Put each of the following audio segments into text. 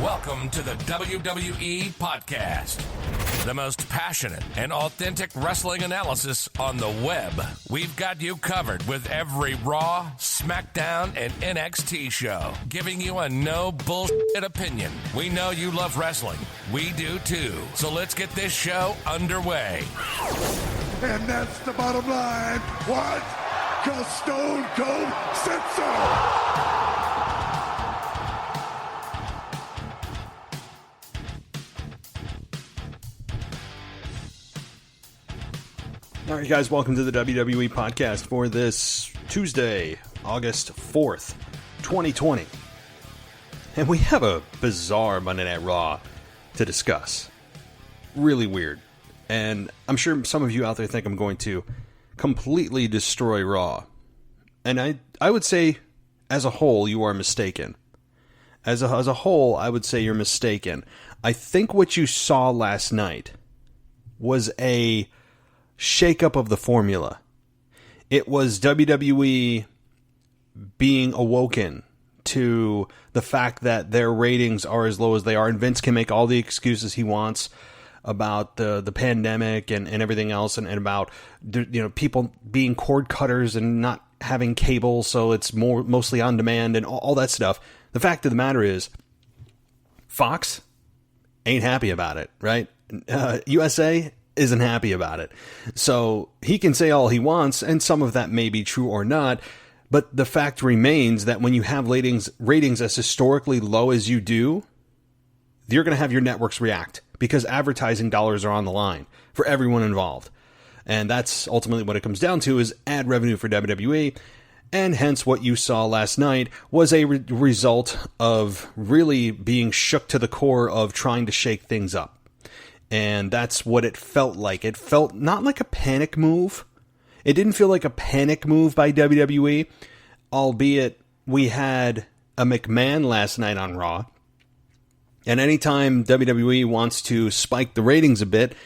Welcome to the WWE Podcast, the most passionate and authentic wrestling analysis on the web. We've got you covered with every Raw, SmackDown, and NXT show, giving you a no bullshit opinion. We know you love wrestling. We do too. So let's get this show underway. And that's the bottom line. What? 'Cause Stone Cold said so. All right, guys, welcome to the WWE Podcast for this Tuesday, August 4th, 2020. And we have a bizarre Monday Night Raw to discuss. Really weird. And I'm sure some of you out there think I'm going to completely destroy Raw. And I would say, as a whole, you are mistaken. As a whole, I would say you're mistaken. I think what you saw last night was a shake-up of the formula. It was WWE being awoken to the fact that their ratings are as low as they are, and Vince can make all the excuses he wants about the pandemic and everything else, and about people being cord cutters and not having cable, so it's mostly on demand and all that stuff. The fact of the matter is, Fox ain't happy about it, right? USA isn't happy about it. So he can say all he wants, and some of that may be true or not, but the fact remains that when you have ratings as historically low as you do, you're going to have your networks react, because advertising dollars are on the line for everyone involved. And that's ultimately what it comes down to, is ad revenue for WWE. And hence what you saw last night was a result of really being shook to the core of trying to shake things up. And that's what it felt like. It felt not like a panic move. It didn't feel like a panic move by WWE, albeit we had a McMahon last night on Raw. And anytime WWE wants to spike the ratings a bit,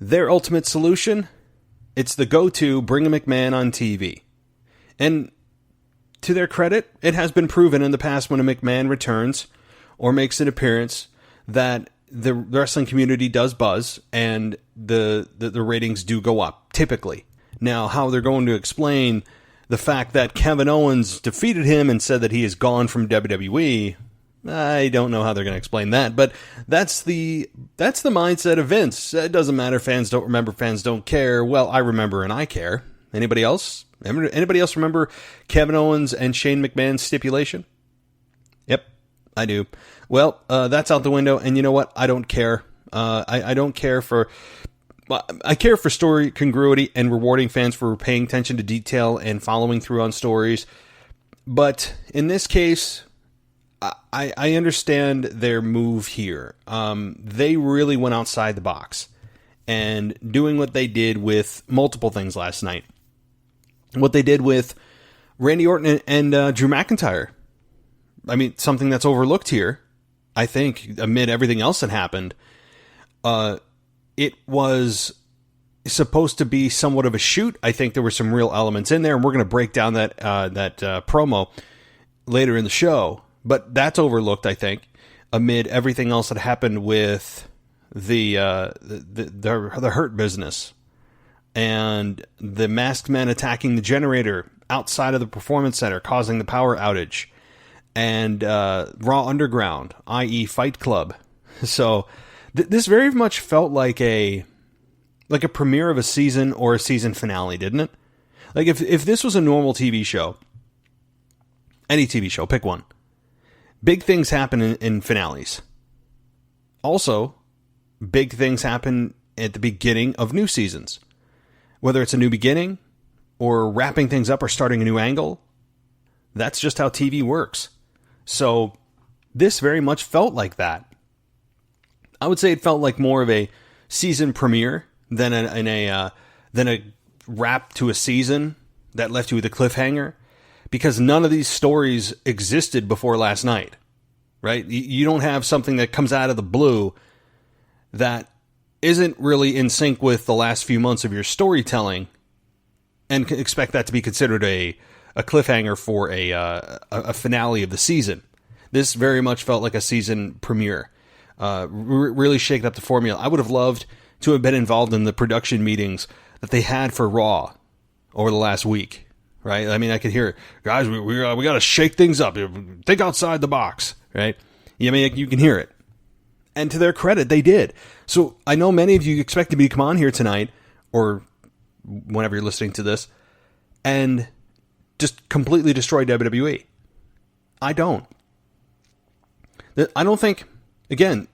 their ultimate solution, it's the go-to, bring a McMahon on TV. And to their credit, it has been proven in the past when a McMahon returns or makes an appearance that the wrestling community does buzz, and the ratings do go up, typically. Now, how they're going to explain the fact that Kevin Owens defeated him and said that he is gone from WWE, I don't know how they're going to explain that, but that's the mindset of Vince. It doesn't matter, fans don't remember, fans don't care. Well, I remember and I care. Anybody else? Anybody else remember Kevin Owens and Shane McMahon's stipulation? Yep, I do. Well, that's out the window, and you know what? I don't care. I don't care for... I care for story congruity and rewarding fans for paying attention to detail and following through on stories. But in this case, I understand their move here. They really went outside the box and doing what they did with multiple things last night. What they did with Randy Orton and Drew McIntyre. I mean, something that's overlooked here, I think, amid everything else that happened. It was supposed to be somewhat of a shoot. I think there were some real elements in there, and we're going to break down that promo later in the show. But that's overlooked, I think, amid everything else that happened with the Hurt Business and the masked men attacking the generator outside of the Performance Center, causing the power outage, and Raw Underground, i.e. Fight Club. So this very much felt like a premiere of a season or a season finale, didn't it? Like if this was a normal TV show, any TV show, pick one, big things happen in finales. Also, big things happen at the beginning of new seasons. Whether it's a new beginning or wrapping things up or starting a new angle, that's just how TV works. So this very much felt like that. I would say it felt like more of a season premiere than a wrap to a season that left you with a cliffhanger, because none of these stories existed before last night, right? You don't have something that comes out of the blue that isn't really in sync with the last few months of your storytelling and expect that to be considered a cliffhanger for a finale of the season. This very much felt like a season premiere. Really shaking up the formula. I would have loved to have been involved in the production meetings that they had for Raw over the last week, right? I mean, I could hear, guys, we got to shake things up. Think outside the box, right? I mean, you can hear it. And to their credit, they did. So I know many of you expected me to come on here tonight, or whenever you're listening to this, and just completely destroy WWE. I don't. I don't think, again,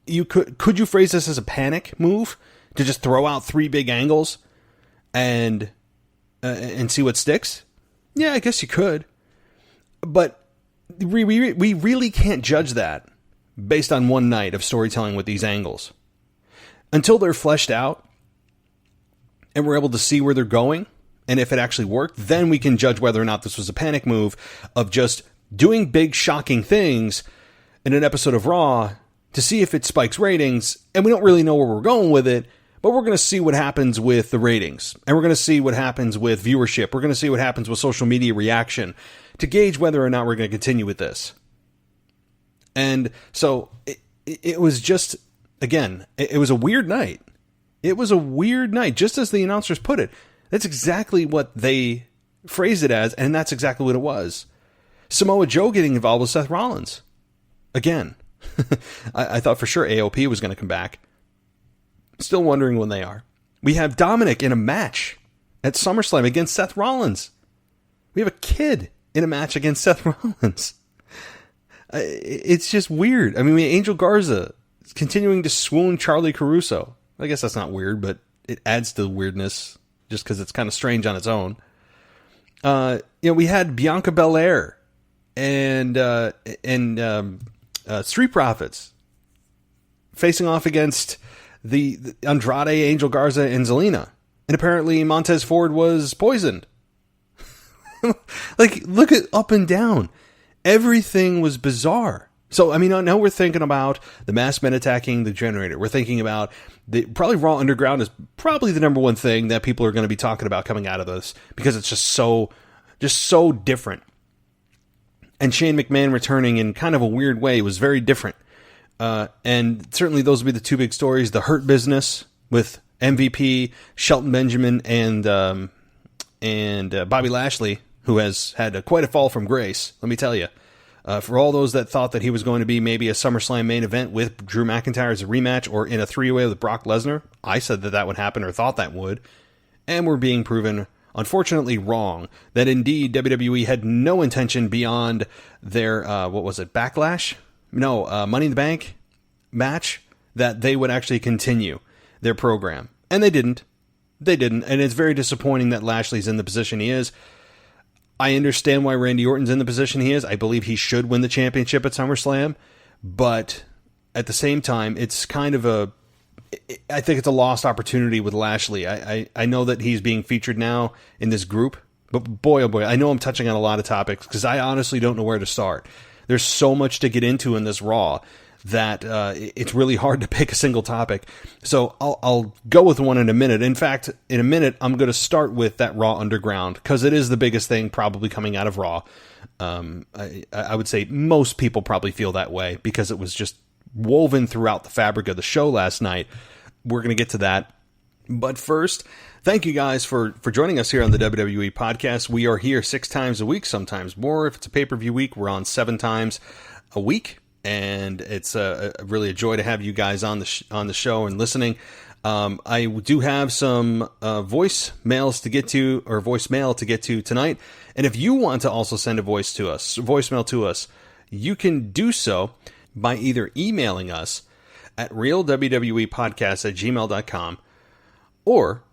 you could you phrase this as a panic move to just throw out 3 big angles and see what sticks? Yeah, I guess you could. But we really can't judge that based on one night of storytelling with these angles. Until they're fleshed out and we're able to see where they're going and if it actually worked, then we can judge whether or not this was a panic move of just doing big, shocking things in an episode of Raw to see if it spikes ratings, and we don't really know where we're going with it, but we're going to see what happens with the ratings, and we're going to see what happens with viewership, we're going to see what happens with social media reaction to gauge whether or not we're going to continue with this. And so it was just, again, it was a weird night. It was a weird night, just as the announcers put it. That's exactly what they phrased it as, and that's exactly what it was. Samoa Joe getting involved with Seth Rollins. Again. I thought for sure AOP was going to come back. Still wondering when they are. We have Dominick in a match at SummerSlam against Seth Rollins. We have a kid in a match against Seth Rollins. It's just weird. I mean, Angel Garza is continuing to swoon Charlie Caruso. I guess that's not weird, but it adds to the weirdness just because it's kind of strange on its own. We had Bianca Belair and Street Profits facing off against the Andrade, Angel Garza, and Zelina. And apparently Montez Ford was poisoned. Like, look at up and down. Everything was bizarre. So, I mean, now we're thinking about the Masked Men attacking the generator. We're thinking about probably Raw Underground is probably the number one thing that people are going to be talking about coming out of this because it's just so different. And Shane McMahon returning in kind of a weird way was very different. And certainly those would be the 2 big stories. The Hurt Business with MVP, Shelton Benjamin, and Bobby Lashley, who has had quite a fall from grace, let me tell you. For all those that thought that he was going to be maybe a SummerSlam main event with Drew McIntyre as a rematch or in a 3-way with Brock Lesnar, I said that would happen or thought that would. And we're being proven unfortunately wrong, that indeed WWE had no intention beyond their, Backlash? No, Money in the Bank match, that they would actually continue their program. And they didn't. And it's very disappointing that Lashley's in the position he is. I understand why Randy Orton's in the position he is. I believe he should win the championship at SummerSlam. But at the same time, it's kind of I think it's a lost opportunity with Lashley. I know that he's being featured now in this group, but boy, oh boy, I know I'm touching on a lot of topics because I honestly don't know where to start. There's so much to get into in this Raw that it's really hard to pick a single topic. So I'll go with one in a minute. In fact, in a minute, I'm going to start with that Raw Underground because it is the biggest thing probably coming out of Raw. I would say most people probably feel that way because it was just woven throughout the fabric of the show last night. We're going to get to that. But first, thank you guys for joining us here on the WWE Podcast. We are here 6 times a week, sometimes more. If it's a pay-per-view week, we're on 7 times a week. And it's really a joy to have you guys on the show and listening. I do have some voicemail to get to tonight. And if you want to also send a voicemail to us, you can do so by either emailing us at realwwepodcast@gmail.com, or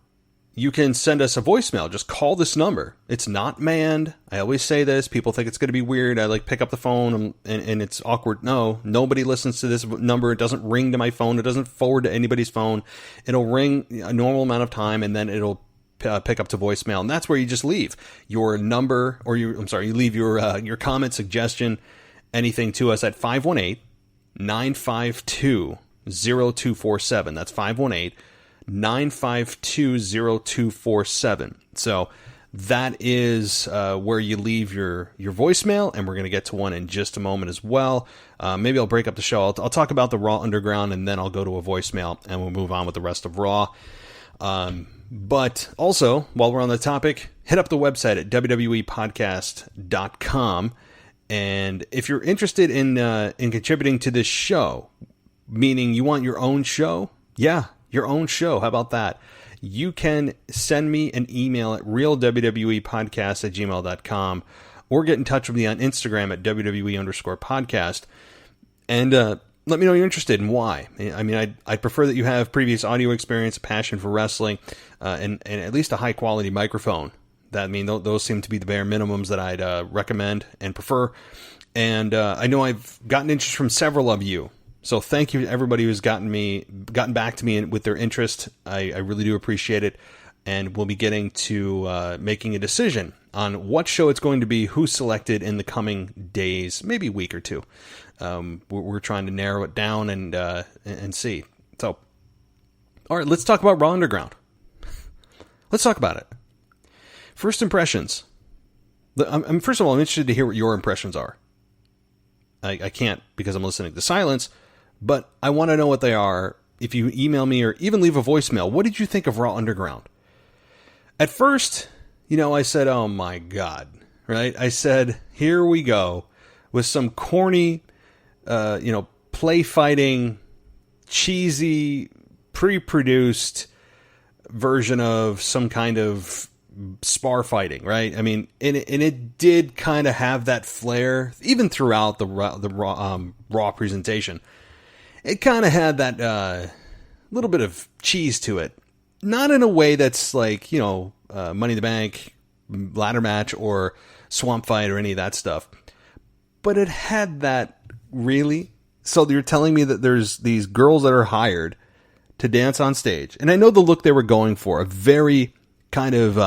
you can send us a voicemail. Just call this number. It's not manned. I always say this. People think it's going to be weird. I pick up the phone and it's awkward. No, nobody listens to this number. It doesn't ring to my phone. It doesn't forward to anybody's phone. It'll ring a normal amount of time and then it'll pick up to voicemail. And that's where you just leave your number you leave your comment, suggestion, anything to us at 518-952-0247. That's 518-952-0247. So That is where you leave your voicemail, and we're going to get to one in just a moment as well. Maybe I'll break up the show. I'll talk about the Raw Underground, and then I'll go to a voicemail, and we'll move on with the rest of Raw. But also, while we're on the topic, hit up the website at wwepodcast.com. And if you're interested in contributing to this show, meaning you want your own show, your own show, how about that? You can send me an email at realwwepodcast@gmail.com or get in touch with me on Instagram at wwe_podcast and let me know you're interested and why. I mean, I'd prefer that you have previous audio experience, a passion for wrestling, and at least a high-quality microphone. Those seem to be the bare minimums that I'd recommend and prefer. And I know I've gotten interest from several of you. So thank you to everybody who's gotten back to me with their interest. I really do appreciate it. And we'll be getting to making a decision on what show it's going to be, who's selected in the coming days, maybe week or two. We're trying to narrow it down and see. So, all right, let's talk about Raw Underground. Let's talk about it. First impressions. First of all, I'm interested to hear what your impressions are. I can't because I'm listening to silence. But I want to know what they are. If you email me or even leave a voicemail, what did you think of Raw Underground? At first, I said, oh my God, right? I said, here we go with some corny, play fighting, cheesy, pre-produced version of some kind of spar fighting, right? I mean, and it did kind of have that flair, even throughout the Raw presentation. It kind of had that little bit of cheese to it. Not in a way that's like, Money in the Bank, ladder match, or swamp fight, or any of that stuff. But it had that, really? So you're telling me that there's these girls that are hired to dance on stage. And I know the look they were going for, a very kind of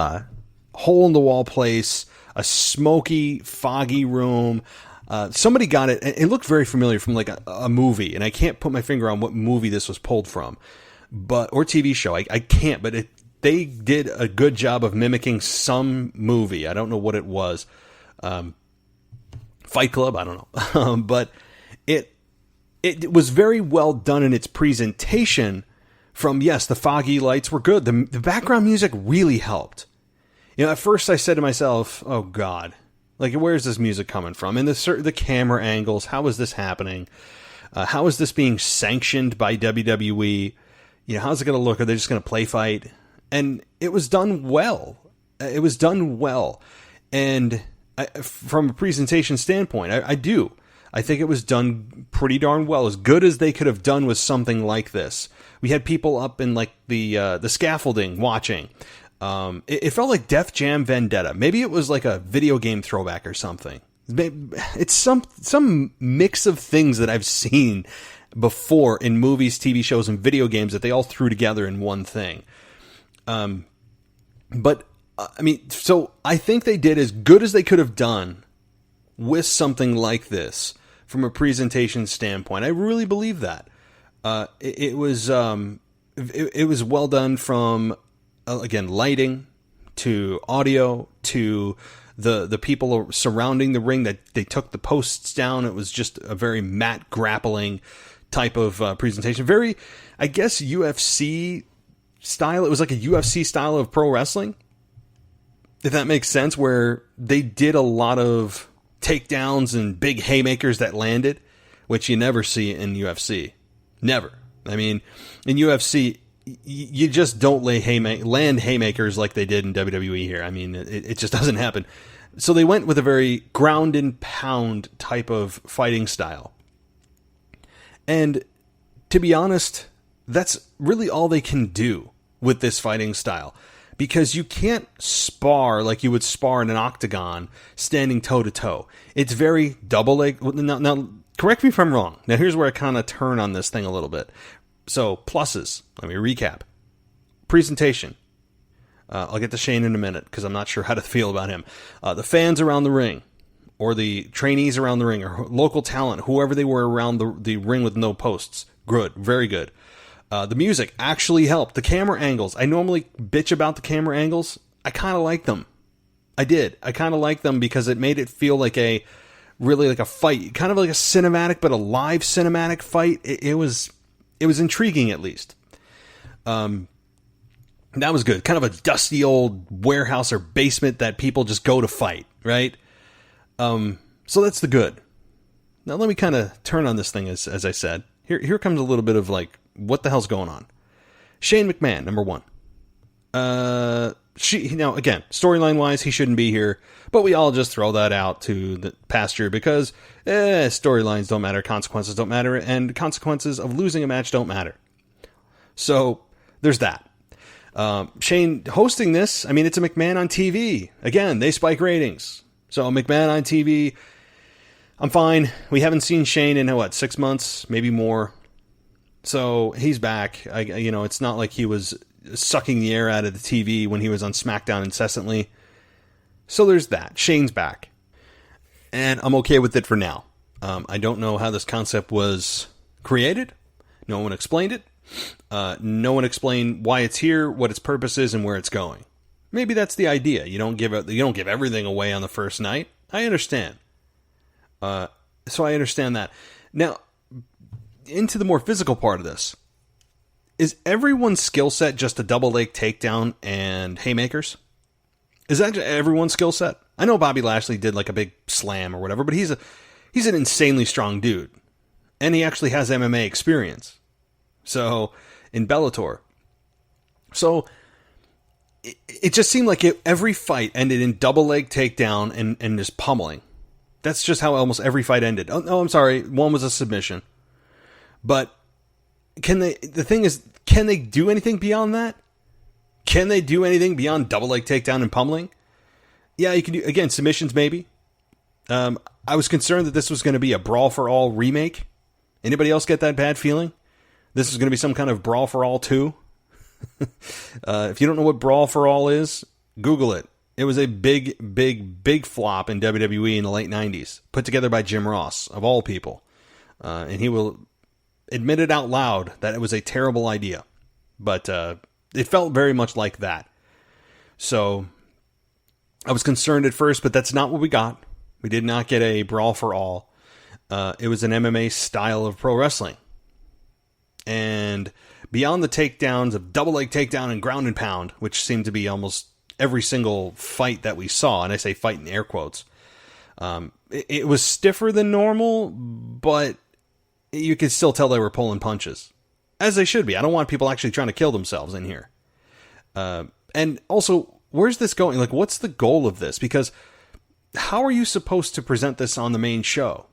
hole-in-the-wall place, a smoky, foggy room. Somebody got it. It looked very familiar from like a movie, and I can't put my finger on what movie this was pulled from, or TV show. I can't, but they did a good job of mimicking some movie. I don't know what it was. Fight Club, I don't know. But it was very well done in its presentation. Yes, the foggy lights were good. The background music really helped. At first I said to myself, oh God, like, where's this music coming from? And the camera angles, how is this happening? How is this being sanctioned by WWE? How's it going to look? Are they just going to play fight? And it was done well. And from a presentation standpoint, I do. I think it was done pretty darn well. As good as they could have done with something like this. We had people up in like the scaffolding watching. It felt like Def Jam Vendetta. Maybe it was like a video game throwback or something. It's some mix of things that I've seen before in movies, TV shows, and video games that they all threw together in one thing. So I think they did as good as they could have done with something like this from a presentation standpoint. I really believe that. It was well done from, again, lighting to audio to the people surrounding the ring, that they took the posts down. It was just a very mat grappling type of presentation. Very, I guess, UFC style. It was like a UFC style of pro wrestling, if that makes sense, where they did a lot of takedowns and big haymakers that landed, which you never see in UFC. Never. I mean, in UFC, you just don't land haymakers like they did in WWE here. I mean, it just doesn't happen. So they went with a very ground and pound type of fighting style. And to be honest, that's really all they can do with this fighting style. Because you can't spar like you would spar in an octagon standing toe-to-toe. It's very double-leg. Now, correct me if I'm wrong. Now, here's where I kind of turn on this thing a little bit. So, pluses. Let me recap. Presentation. I'll get to Shane in a minute because I'm not sure how to feel about him. The fans around the ring, or the trainees around the ring, or local talent, whoever they were around the ring with no posts. Good. Very good. The music actually helped. The camera angles. I normally bitch about the camera angles. I kind of like them. I did. I kind of liked them because it made it feel like really like a fight, kind of like a cinematic, but a live cinematic fight. It was intriguing, at least. That was good. Kind of a dusty old warehouse or basement that people just go to fight, right? So that's the good. Now let me kind of turn on this thing, as I said. Here comes a little bit of like, what the hell's going on? Shane McMahon, number one. Again, storyline wise, he shouldn't be here, but we all just throw that out to the pasture because storylines don't matter, consequences don't matter, and consequences of losing a match don't matter. So there's that. Shane hosting this, I mean, it's a McMahon on TV. Again, they spike ratings. So McMahon on TV, I'm fine. We haven't seen Shane in 6 months, maybe more. So he's back. It's not like he was sucking the air out of the TV when he was on SmackDown incessantly. So there's that. Shane's back. And I'm okay with it for now. I don't know how this concept was created. No one explained it. No one explained why it's here, what its purpose is, and where it's going. Maybe that's the idea. You don't give everything away on the first night. I understand. So I understand that. Now, into the more physical part of this. Is everyone's skill set just a double leg takedown and haymakers? Is that everyone's skill set? I know Bobby Lashley did like a big slam or whatever, but he's an insanely strong dude. And he actually has MMA experience. So, in Bellator. So, it just seemed like every fight ended in double leg takedown and just pummeling. That's just how almost every fight ended. Oh, no, I'm sorry. One was a submission. But can they do anything beyond that? Can they do anything beyond double leg takedown and pummeling? Yeah, you can do, again, submissions maybe. I was concerned that this was going to be a Brawl for All remake. Anybody else get that bad feeling? This is going to be some kind of Brawl for All 2? If you don't know what Brawl for All is, Google it. It was a big flop in WWE in the late 90s, put together by Jim Ross, of all people. And he will admit it out loud that it was a terrible idea. But it felt very much like that. So I was concerned at first, but that's not what we got. We did not get a Brawl for All. It was an MMA style of pro wrestling. And beyond the takedowns of double leg takedown and ground and pound, which seemed to be almost every single fight that we saw, and I say fight in air quotes, it was stiffer than normal, but you could still tell they were pulling punches. As they should be. I don't want people actually trying to kill themselves in here. And also, where's this going? Like, what's the goal of this? Because how are you supposed to present this on the main show?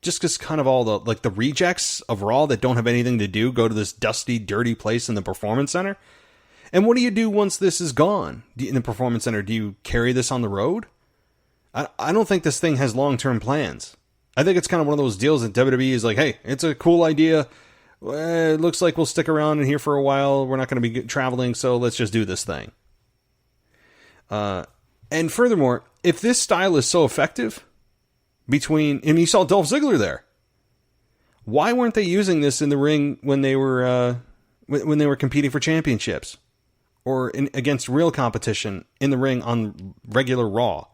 Just because kind of all the rejects of Raw that don't have anything to do go to this dusty, dirty place in the Performance Center? And what do you do once this is gone in the Performance Center? Do you carry this on the road? I don't think this thing has long-term plans. I think it's kind of one of those deals that WWE is like, hey, it's a cool idea. It looks like we'll stick around in here for a while. We're not going to be traveling, so let's just do this thing. And furthermore, if this style is so effective, and you saw Dolph Ziggler there, why weren't they using this in the ring when they were competing for championships or against real competition in the ring on regular Raw?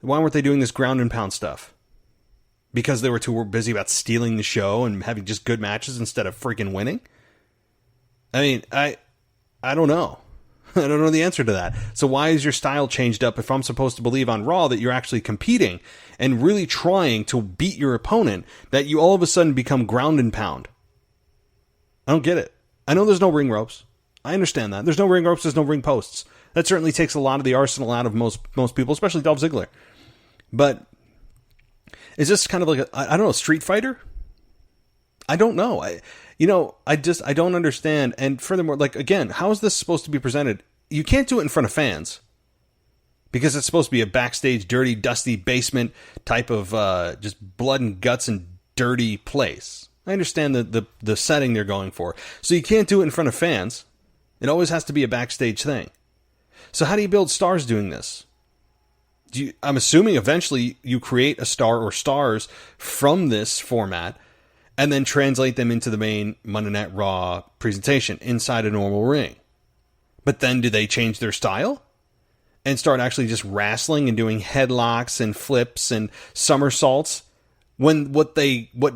Why weren't they doing this ground and pound stuff? Because they were too busy about stealing the show and having just good matches instead of freaking winning? I mean, I don't know. I don't know the answer to that. So why is your style changed up if I'm supposed to believe on Raw that you're actually competing and really trying to beat your opponent, that you all of a sudden become ground and pound? I don't get it. I know there's no ring ropes. I understand that. There's no ring ropes, there's no ring posts. That certainly takes a lot of the arsenal out of most people, especially Dolph Ziggler. But is this kind of like I don't know, Street Fighter? I don't know. I don't understand. And furthermore, like, again, how is this supposed to be presented? You can't do it in front of fans because it's supposed to be a backstage, dirty, dusty basement type of just blood and guts and dirty place. I understand the setting they're going for. So you can't do it in front of fans. It always has to be a backstage thing. So how do you build stars doing this? I'm assuming eventually you create a star or stars from this format and then translate them into the main Monday Night Raw presentation inside a normal ring. But then do they change their style? and start actually just wrestling and doing headlocks and flips and somersaults when what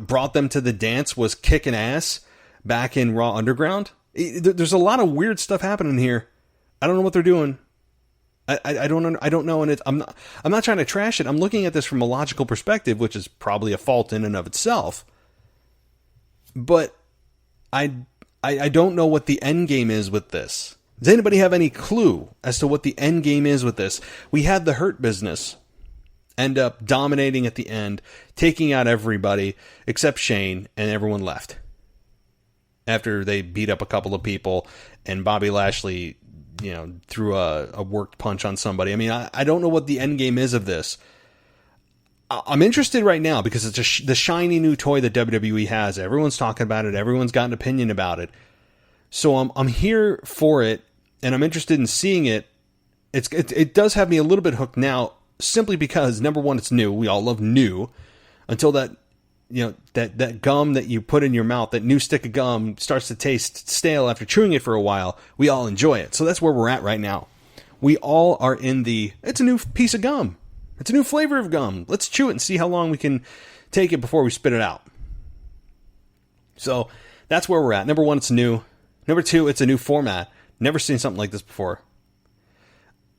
brought them to the dance was kicking ass back in Raw Underground? There's a lot of weird stuff happening here. I don't know what they're doing. I don't know, and I'm not trying to trash it. I'm looking at this from a logical perspective, which is probably a fault in and of itself. But I don't know what the end game is with this. Does anybody have any clue as to what the end game is with this? We had the Hurt Business end up dominating at the end, taking out everybody except Shane, and everyone left after they beat up a couple of people, and Bobby Lashley, threw a worked punch on somebody. I mean, I don't know what the end game is of this. I'm interested right now because it's the shiny new toy that WWE has. Everyone's talking about it. Everyone's got an opinion about it. So I'm here for it, and I'm interested in seeing it. It does have me a little bit hooked now, simply because, number one, it's new. We all love new. Until that that gum that you put in your mouth, that new stick of gum, starts to taste stale after chewing it for a while, we all enjoy it. So that's where we're at right now. We all are in it's a new piece of gum. It's a new flavor of gum. Let's chew it and see how long we can take it before we spit it out. So that's where we're at. Number one, it's new. Number two, it's a new format. Never seen something like this before.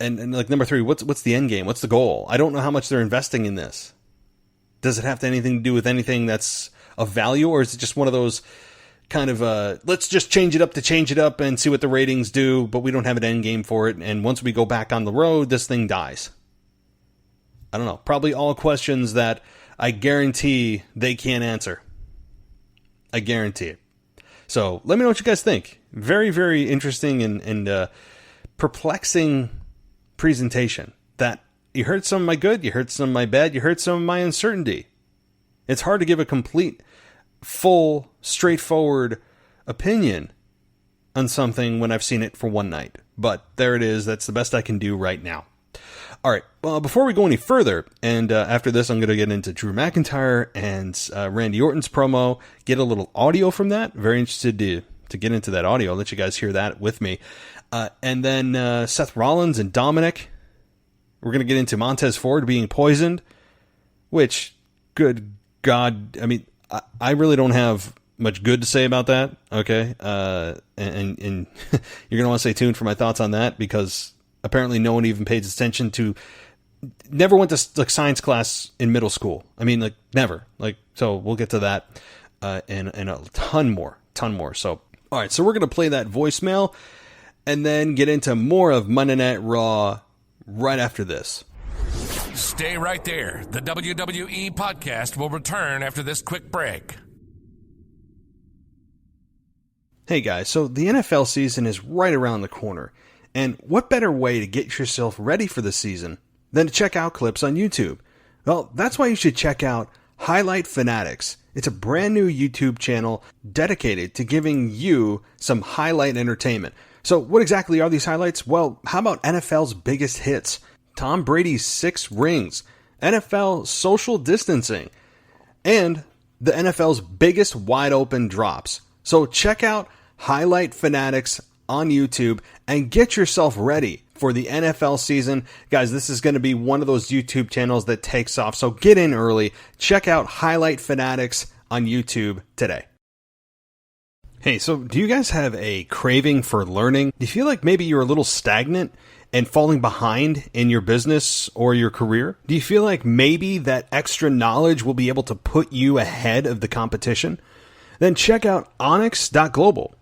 And like number three, what's the end game? What's the goal? I don't know how much they're investing in this. Does it have anything to do with anything that's of value, or is it just one of those kind of let's just change it up and see what the ratings do, but we don't have an end game for it, and once we go back on the road, this thing dies? I don't know. Probably all questions that I guarantee they can't answer. I guarantee it. So let me know what you guys think. Very, very interesting and perplexing presentation. That you heard some of my good, you heard some of my bad, you heard some of my uncertainty. It's hard to give a complete, full, straightforward opinion on something when I've seen it for one night. But there it is. That's the best I can do right now. All right. Well, before we go any further, and after this, I'm going to get into Drew McIntyre and Randy Orton's promo, get a little audio from that. Very interested to get into that audio. I'll let you guys hear that with me. And then Seth Rollins and Dominick. We're going to get into Montez Ford being poisoned, which, good God, I mean, I really don't have much good to say about that, okay? And you're going to want to stay tuned for my thoughts on that, because apparently no one even pays attention to, never went to like science class in middle school. I mean, like, never. Like, so we'll get to that and a ton more. So, all right, so we're going to play that voicemail and then get into more of Monday Night Raw right after this. Stay right there. The WWE podcast will return after this quick break. Hey guys, so the NFL season is right around the corner. And what better way to get yourself ready for the season than to check out clips on YouTube? Well, that's why you should check out Highlight Fanatics. It's a brand new YouTube channel dedicated to giving you some highlight entertainment. So what exactly are these highlights? Well, how about NFL's biggest hits? Tom Brady's 6 rings, NFL social distancing, and the NFL's biggest wide open drops. So check out Highlight Fanatics on YouTube and get yourself ready for the NFL season. Guys, this is going to be one of those YouTube channels that takes off. So get in early. Check out Highlight Fanatics on YouTube today. Hey, so do you guys have a craving for learning? Do you feel like maybe you're a little stagnant and falling behind in your business or your career? Do you feel like maybe that extra knowledge will be able to put you ahead of the competition? Then check out onyx.global.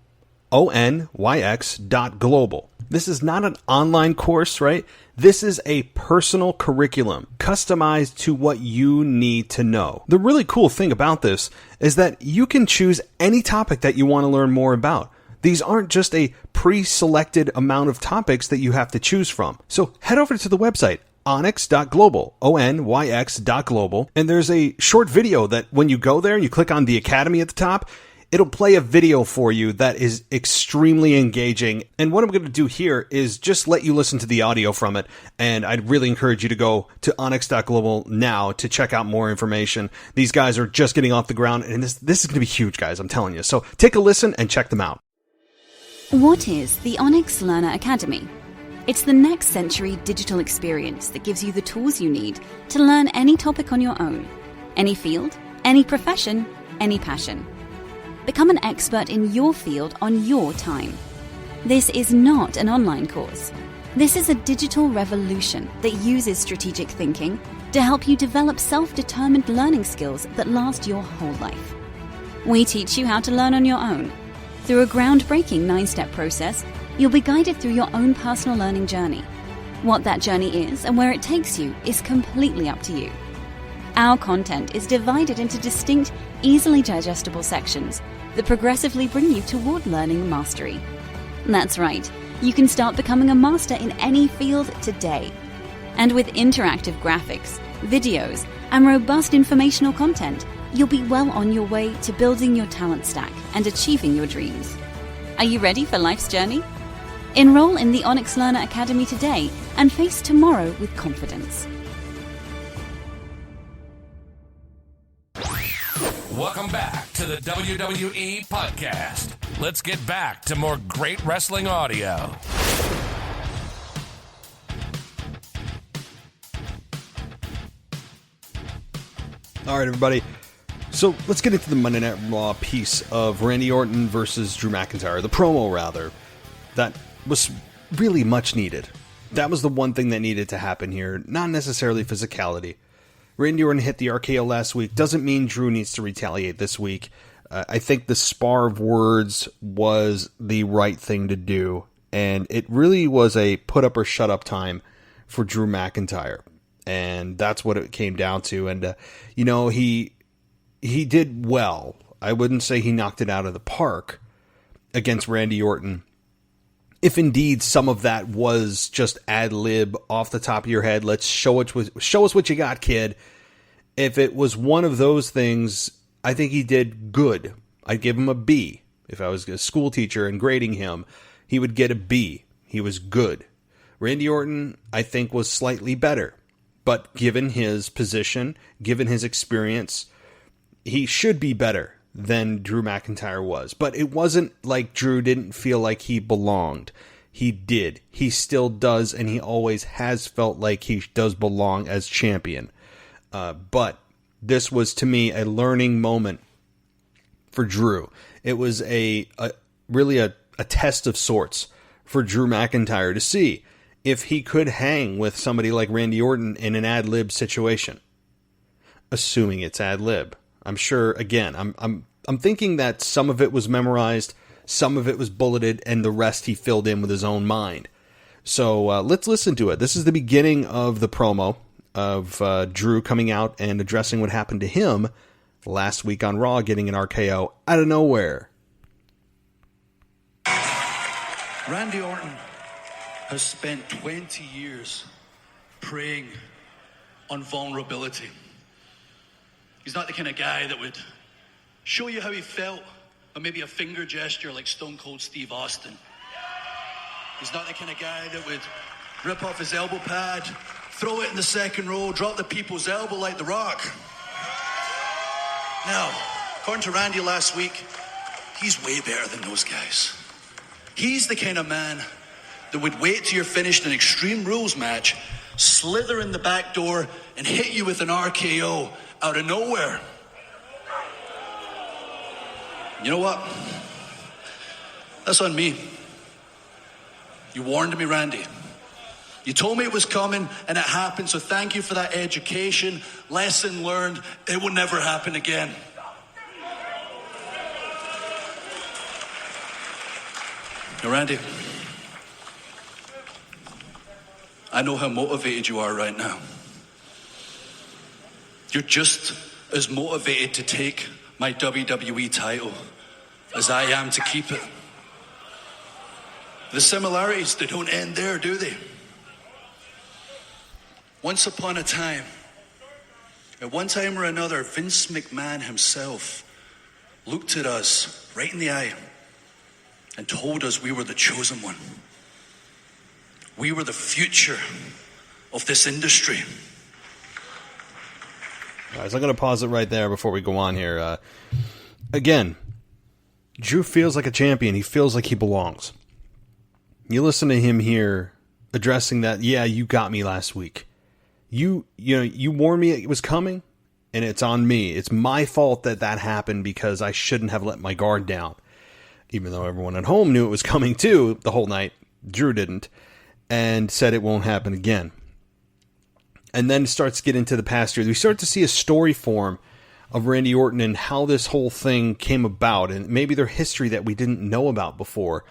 ONYX.global. This is not an online course, right? This is a personal curriculum customized to what you need to know. The really cool thing about this is that you can choose any topic that you want to learn more about. These aren't just a pre-selected amount of topics that you have to choose from. So head over to the website, onyx.global, ONYX.global, and there's a short video that when you go there and you click on the Academy at the top, it'll play a video for you that is extremely engaging. And what I'm going to do here is just let you listen to the audio from it. And I'd really encourage you to go to onyx.global now to check out more information. These guys are just getting off the ground, and this is going to be huge, guys. I'm telling you. So take a listen and check them out. What is the Onyx Learner Academy? It's the next century digital experience that gives you the tools you need to learn any topic on your own, any field, any profession, any passion. Become an expert in your field on your time. This is not an online course. This is a digital revolution that uses strategic thinking to help you develop self-determined learning skills that last your whole life. We teach you how to learn on your own. Through a groundbreaking 9-step process, you'll be guided through your own personal learning journey. What that journey is and where it takes you is completely up to you. Our content is divided into distinct, easily digestible sections that progressively bring you toward learning mastery. That's right, you can start becoming a master in any field today. And with interactive graphics, videos, and robust informational content, you'll be well on your way to building your talent stack and achieving your dreams. Are you ready for life's journey? Enroll in the Onyx Learner Academy today and face tomorrow with confidence. Welcome back to the WWE Podcast. Let's get back to more great wrestling audio. All right, everybody. So let's get into the Monday Night Raw piece of Randy Orton versus Drew McIntyre, the promo rather. That was really much needed. That was the one thing that needed to happen here, not necessarily physicality. Randy Orton hit the RKO last week. Doesn't mean Drew needs to retaliate this week. I think the spar of words was the right thing to do, and it really was a put up or shut up time for Drew McIntyre, and that's what it came down to. And he did well. I wouldn't say he knocked it out of the park against Randy Orton. If indeed some of that was just ad-lib off the top of your head, let's show us what you got, kid. If it was one of those things, I think he did good. I'd give him a B. If I was a school teacher and grading him, he would get a B. He was good. Randy Orton, I think, was slightly better. But given his position, given his experience, he should be better than Drew McIntyre was. But it wasn't like Drew didn't feel like he belonged. He did. He still does, and he always has felt like he does belong as champion. But this was, to me, a learning moment for Drew. It was really a test of sorts for Drew McIntyre to see if he could hang with somebody like Randy Orton in an ad-lib situation. Assuming it's ad-lib. I'm sure, again, I'm thinking that some of it was memorized, some of it was bulleted, and the rest he filled in with his own mind. So let's listen to it. This is the beginning of the promo of Drew coming out and addressing what happened to him last week on Raw, getting an RKO out of nowhere. Randy Orton has spent 20 years preying on vulnerability. He's not the kind of guy that would show you how he felt, or maybe a finger gesture like Stone Cold Steve Austin. He's not the kind of guy that would rip off his elbow pad, throw it in the second row, drop the people's elbow like The Rock. Now, according to Randy last week, he's way better than those guys. He's the kind of man that would wait till you're finished an Extreme Rules match, slither in the back door, and hit you with an RKO out of nowhere. You know what? That's on me. You warned me, Randy. You told me it was coming, and it happened, so thank you for that education. Lesson learned. It will never happen again. Now, Randy, I know how motivated you are right now. You're just as motivated to take my WWE title as I am to keep it. The similarities, they don't end there, do they? Once upon a time, at one time or another, Vince McMahon himself looked at us right in the eye and told us we were the chosen one. We were the future of this industry. All right, so I'm going to pause it right there before we go on here. Again, Drew feels like a champion. He feels like he belongs. You listen to him here addressing that, yeah, you got me last week. You warned me it was coming, and it's on me. It's my fault that happened because I shouldn't have let my guard down. Even though everyone at home knew it was coming too the whole night, Drew didn't, and said it won't happen again. And then starts to get into the past year. We start to see a story form of Randy Orton and how this whole thing came about, and maybe their history that we didn't know about before.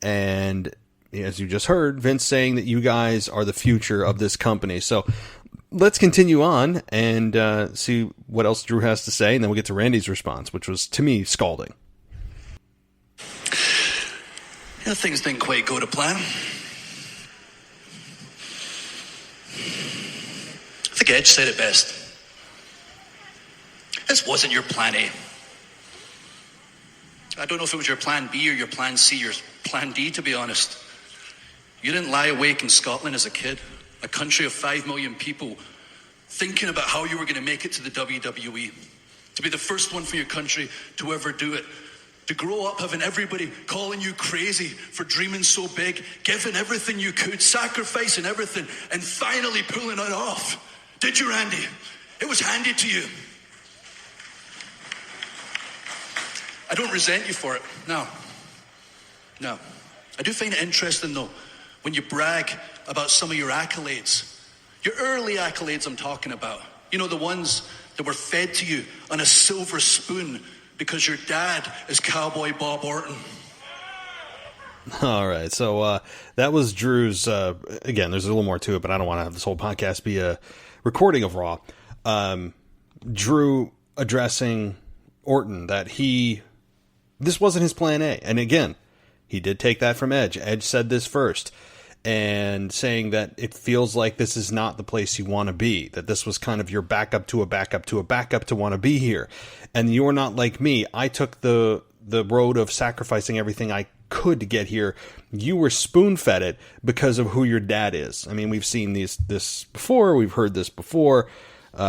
And as you just heard, Vince saying that you guys are the future of this company. So let's continue on and see what else Drew has to say, and then we'll get to Randy's response, which was, to me, scalding. Yeah, things didn't quite go to plan. I think Edge said it best. This wasn't your plan A. I don't know if it was your plan B or your plan C or plan D, to be honest. You didn't lie awake in Scotland as a kid, a country of 5 million people, thinking about how you were going to make it to the WWE, to be the first one for your country to ever do it, to grow up having everybody calling you crazy for dreaming so big, giving everything you could, sacrificing everything, and finally pulling it off. Did you, Randy? It was handed to you. I don't resent you for it. No. I do find it interesting, though, when you brag about some of your accolades. Your early accolades I'm talking about. You know, the ones that were fed to you on a silver spoon because your dad is Cowboy Bob Orton. All right, so that was Drew's, again, there's a little more to it, but I don't want to have this whole podcast be a recording of Raw. Drew addressing Orton that this wasn't his plan A. And again, he did take that from Edge. Edge said this first, and saying that it feels like this is not the place you want to be, that this was kind of your backup to a backup to a backup to want to be here. And you're not like me. I took the road of sacrificing everything I could to get here. You were spoon-fed it because of who your dad is. I mean, we've seen this before. We've heard this before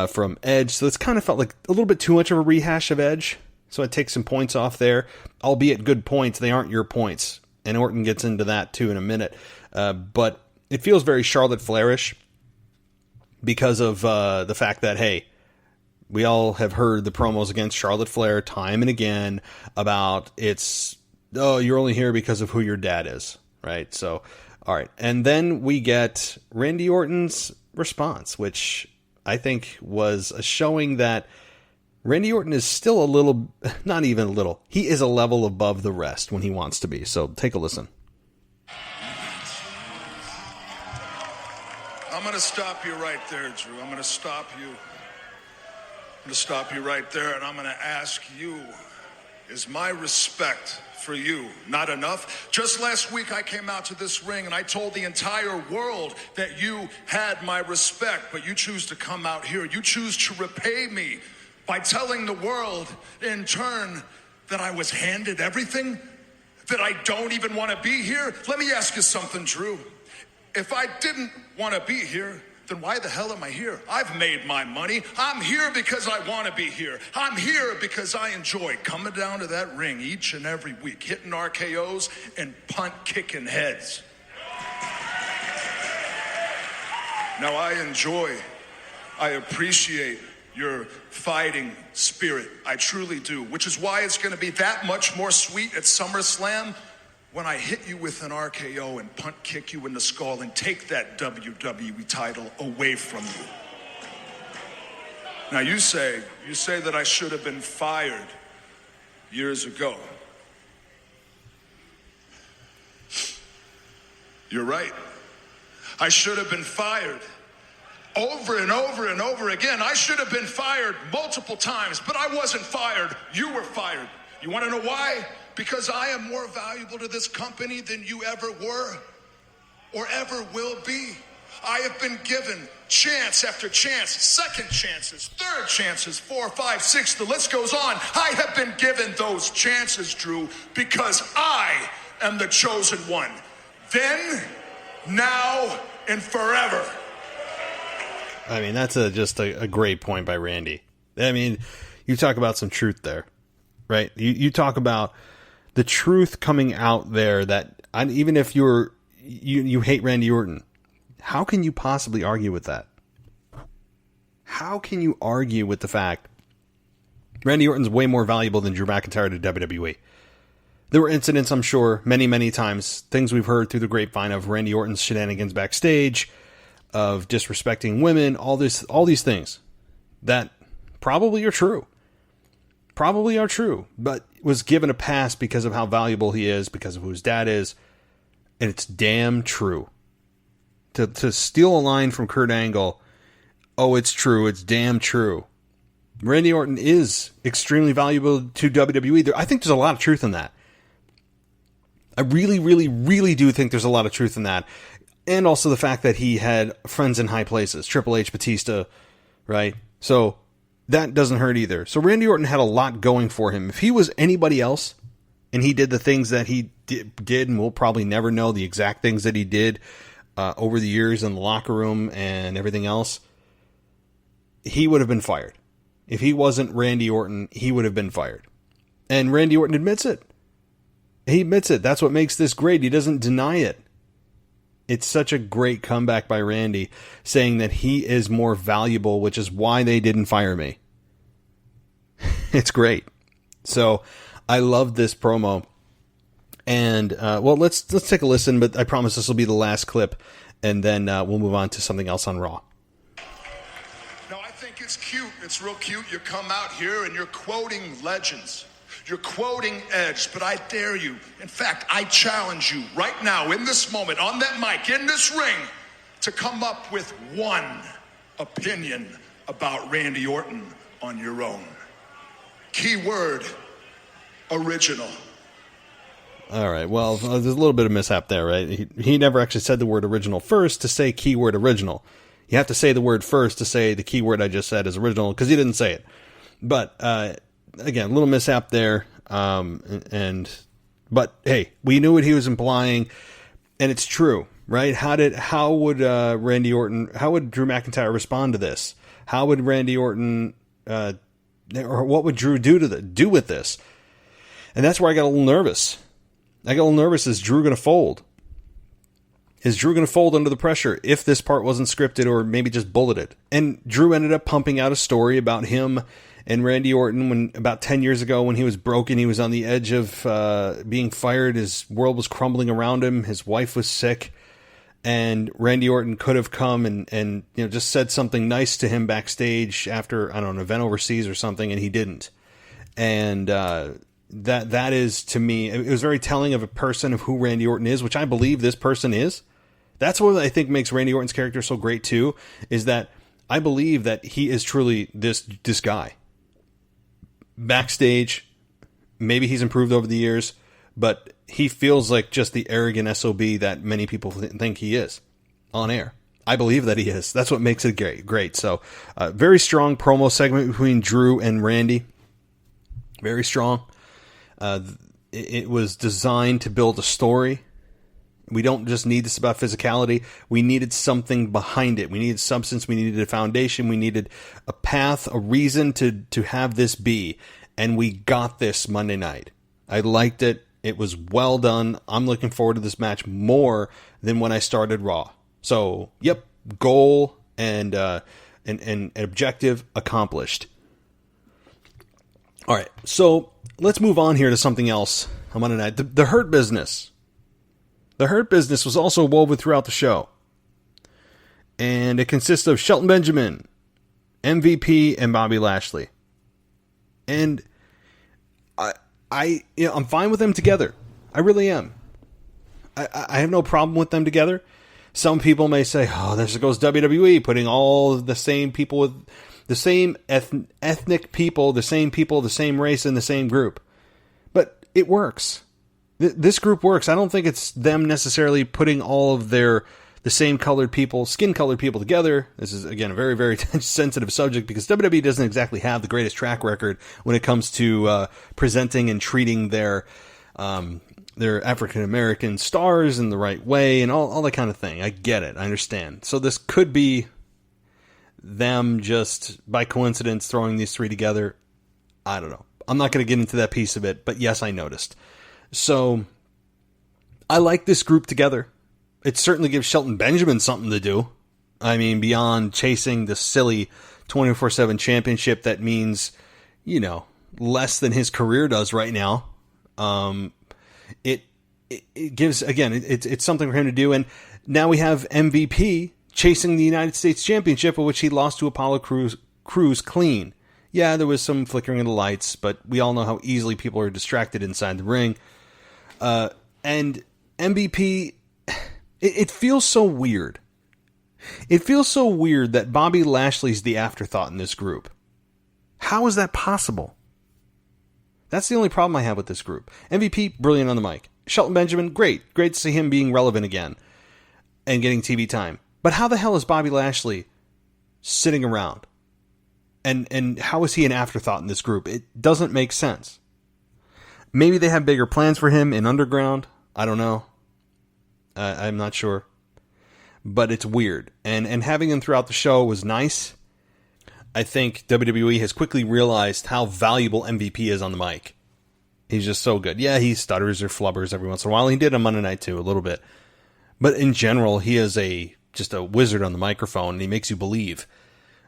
from Edge. So it's kind of felt like a little bit too much of a rehash of Edge. So I take some points off there, albeit good points. They aren't your points. And Orton gets into that too in a minute. But it feels very Charlotte Flairish because of the fact that, hey, we all have heard the promos against Charlotte Flair time and again about you're only here because of who your dad is, right? So, all right. And then we get Randy Orton's response, which I think was a showing that Randy Orton is still a little, not even a little, he is a level above the rest when he wants to be. So take a listen. I'm going to stop you right there, Drew. I'm going to stop you. I'm going to stop you right there, and I'm going to ask you, is my respect for you not enough? Just last week I came out to this ring and I told the entire world that you had my respect, but you choose to come out here. You choose to repay me by telling the world in turn that I was handed everything, that I don't even want to be here. Let me ask you something, Drew. If I didn't want to be here, then why the hell am I here? I've made my money. I'm here because I want to be here. I'm here because I enjoy coming down to that ring each and every week, hitting RKOs and punt kicking heads. Now I appreciate your fighting spirit. I truly do, which is why it's going to be that much more sweet at SummerSlam when I hit you with an RKO and punt kick you in the skull and take that WWE title away from you. Now you say that I should have been fired years ago. You're right. I should have been fired. Over and over and over again. I should have been fired multiple times, but I wasn't fired. You were fired. You want to know why? Because I am more valuable to this company than you ever were or ever will be. I have been given chance after chance, second chances, third chances, 4, 5, 6, the list goes on. I have been given those chances, Drew, because I am the chosen one. Then, now, and forever. I mean, that's just a great point by Randy. I mean, you talk about some truth there, right? You talk about the truth coming out there that even if you hate Randy Orton, How can you possibly argue with that? How can you argue with the fact Randy Orton's way more valuable than Drew McIntyre to WWE? There were incidents, I'm sure, many, many times, things we've heard through the grapevine of Randy Orton's shenanigans backstage, of disrespecting women, all these things that probably are true. Probably are true, but was given a pass because of how valuable he is, because of who his dad is, and it's damn true. To steal a line from Kurt Angle, oh, it's true, it's damn true. Randy Orton is extremely valuable to WWE. I think there's a lot of truth in that. I really, really, really do think there's a lot of truth in that. And also the fact that he had friends in high places. Triple H, Batista, right? So that doesn't hurt either. So Randy Orton had a lot going for him. If he was anybody else, and he did the things that he did, and we'll probably never know the exact things that he did over the years in the locker room and everything else, he would have been fired. If he wasn't Randy Orton, he would have been fired. And Randy Orton admits it. He admits it. That's what makes this great. He doesn't deny it. It's such a great comeback by Randy, saying that he is more valuable, which is why they didn't fire me. It's great. So I love this promo. And, well, let's take a listen, but I promise this will be the last clip, and then we'll move on to something else on Raw. No, I think it's cute. It's real cute. You come out here and you're quoting legends. You're quoting Edge, but I dare you. In fact, I challenge you right now, in this moment, on that mic, in this ring, to come up with one opinion about Randy Orton on your own. Keyword, original. All right, well, there's a little bit of mishap there, right? He never actually said the word original first to say keyword original. You have to say the word first to say the keyword I just said is original, because he didn't say it. But, again, a little mishap there. But hey, we knew what he was implying, and it's true, right? How would Randy Orton, how would Drew McIntyre respond to this? How would Randy Orton, or what would Drew do with this? And that's where I got a little nervous. Is Drew going to fold? Is Drew going to fold under the pressure if this part wasn't scripted or maybe just bulleted? And Drew ended up pumping out a story about him and Randy Orton when about 10 years ago, when he was broken, he was on the edge of being fired. His world was crumbling around him. His wife was sick, and Randy Orton could have come and just said something nice to him backstage after, I don't know, an event overseas or something, and he didn't. And that is, to me, it was very telling of a person of who Randy Orton is, which I believe this person is. That's what I think makes Randy Orton's character so great too, is that I believe that he is truly this guy. Backstage, maybe he's improved over the years, but he feels like just the arrogant SOB that many people think he is on air. I believe that he is. That's what makes it great. So, very strong promo segment between Drew and Randy. Very strong. It was designed to build a story. We don't just need this about physicality. We needed something behind it. We needed substance. We needed a foundation. We needed a path, a reason to have this be. And we got this Monday night. I liked it. It was well done. I'm looking forward to this match more than when I started Raw. So, yep, goal and objective accomplished. All right, so let's move on here to something else on Monday night. The Hurt Business. The Hurt Business was also woven throughout the show. And it consists of Shelton Benjamin, MVP, and Bobby Lashley. And I'm fine with them together. I really am. I have no problem with them together. Some people may say, oh, there goes WWE, putting all the same people with the same ethnic people, the same race in the same group. But it works. This group works. I don't think it's them necessarily putting all of the same colored people, skin-colored people together. This is, again, a very, very sensitive subject because WWE doesn't exactly have the greatest track record when it comes to presenting and treating their African-American stars in the right way and all that kind of thing. I get it. I understand. So this could be them just, by coincidence, throwing these three together. I don't know. I'm not going to get into that piece of it, but yes, I noticed. So I like this group together. It certainly gives Shelton Benjamin something to do. I mean, beyond chasing the silly 24/7 championship that means, less than his career does right now. It gives, again, it's something for him to do. And now we have MVP chasing the United States Championship, of which he lost to Apollo Crews clean. Yeah, there was some flickering of the lights, but we all know how easily people are distracted inside the ring. And MVP, it feels so weird. It feels so weird that Bobby Lashley's the afterthought in this group. How is that possible? That's the only problem I have with this group. MVP, brilliant on the mic. Shelton Benjamin, great. Great to see him being relevant again and getting TV time. But how the hell is Bobby Lashley sitting around? And how is he an afterthought in this group? It doesn't make sense. Maybe they have bigger plans for him in Underground. I don't know. I'm not sure. But it's weird. And having him throughout the show was nice. I think WWE has quickly realized how valuable MVP is on the mic. He's just so good. Yeah, he stutters or flubbers every once in a while. He did on Monday Night too, a little bit. But in general, he is just a wizard on the microphone, and he makes you believe.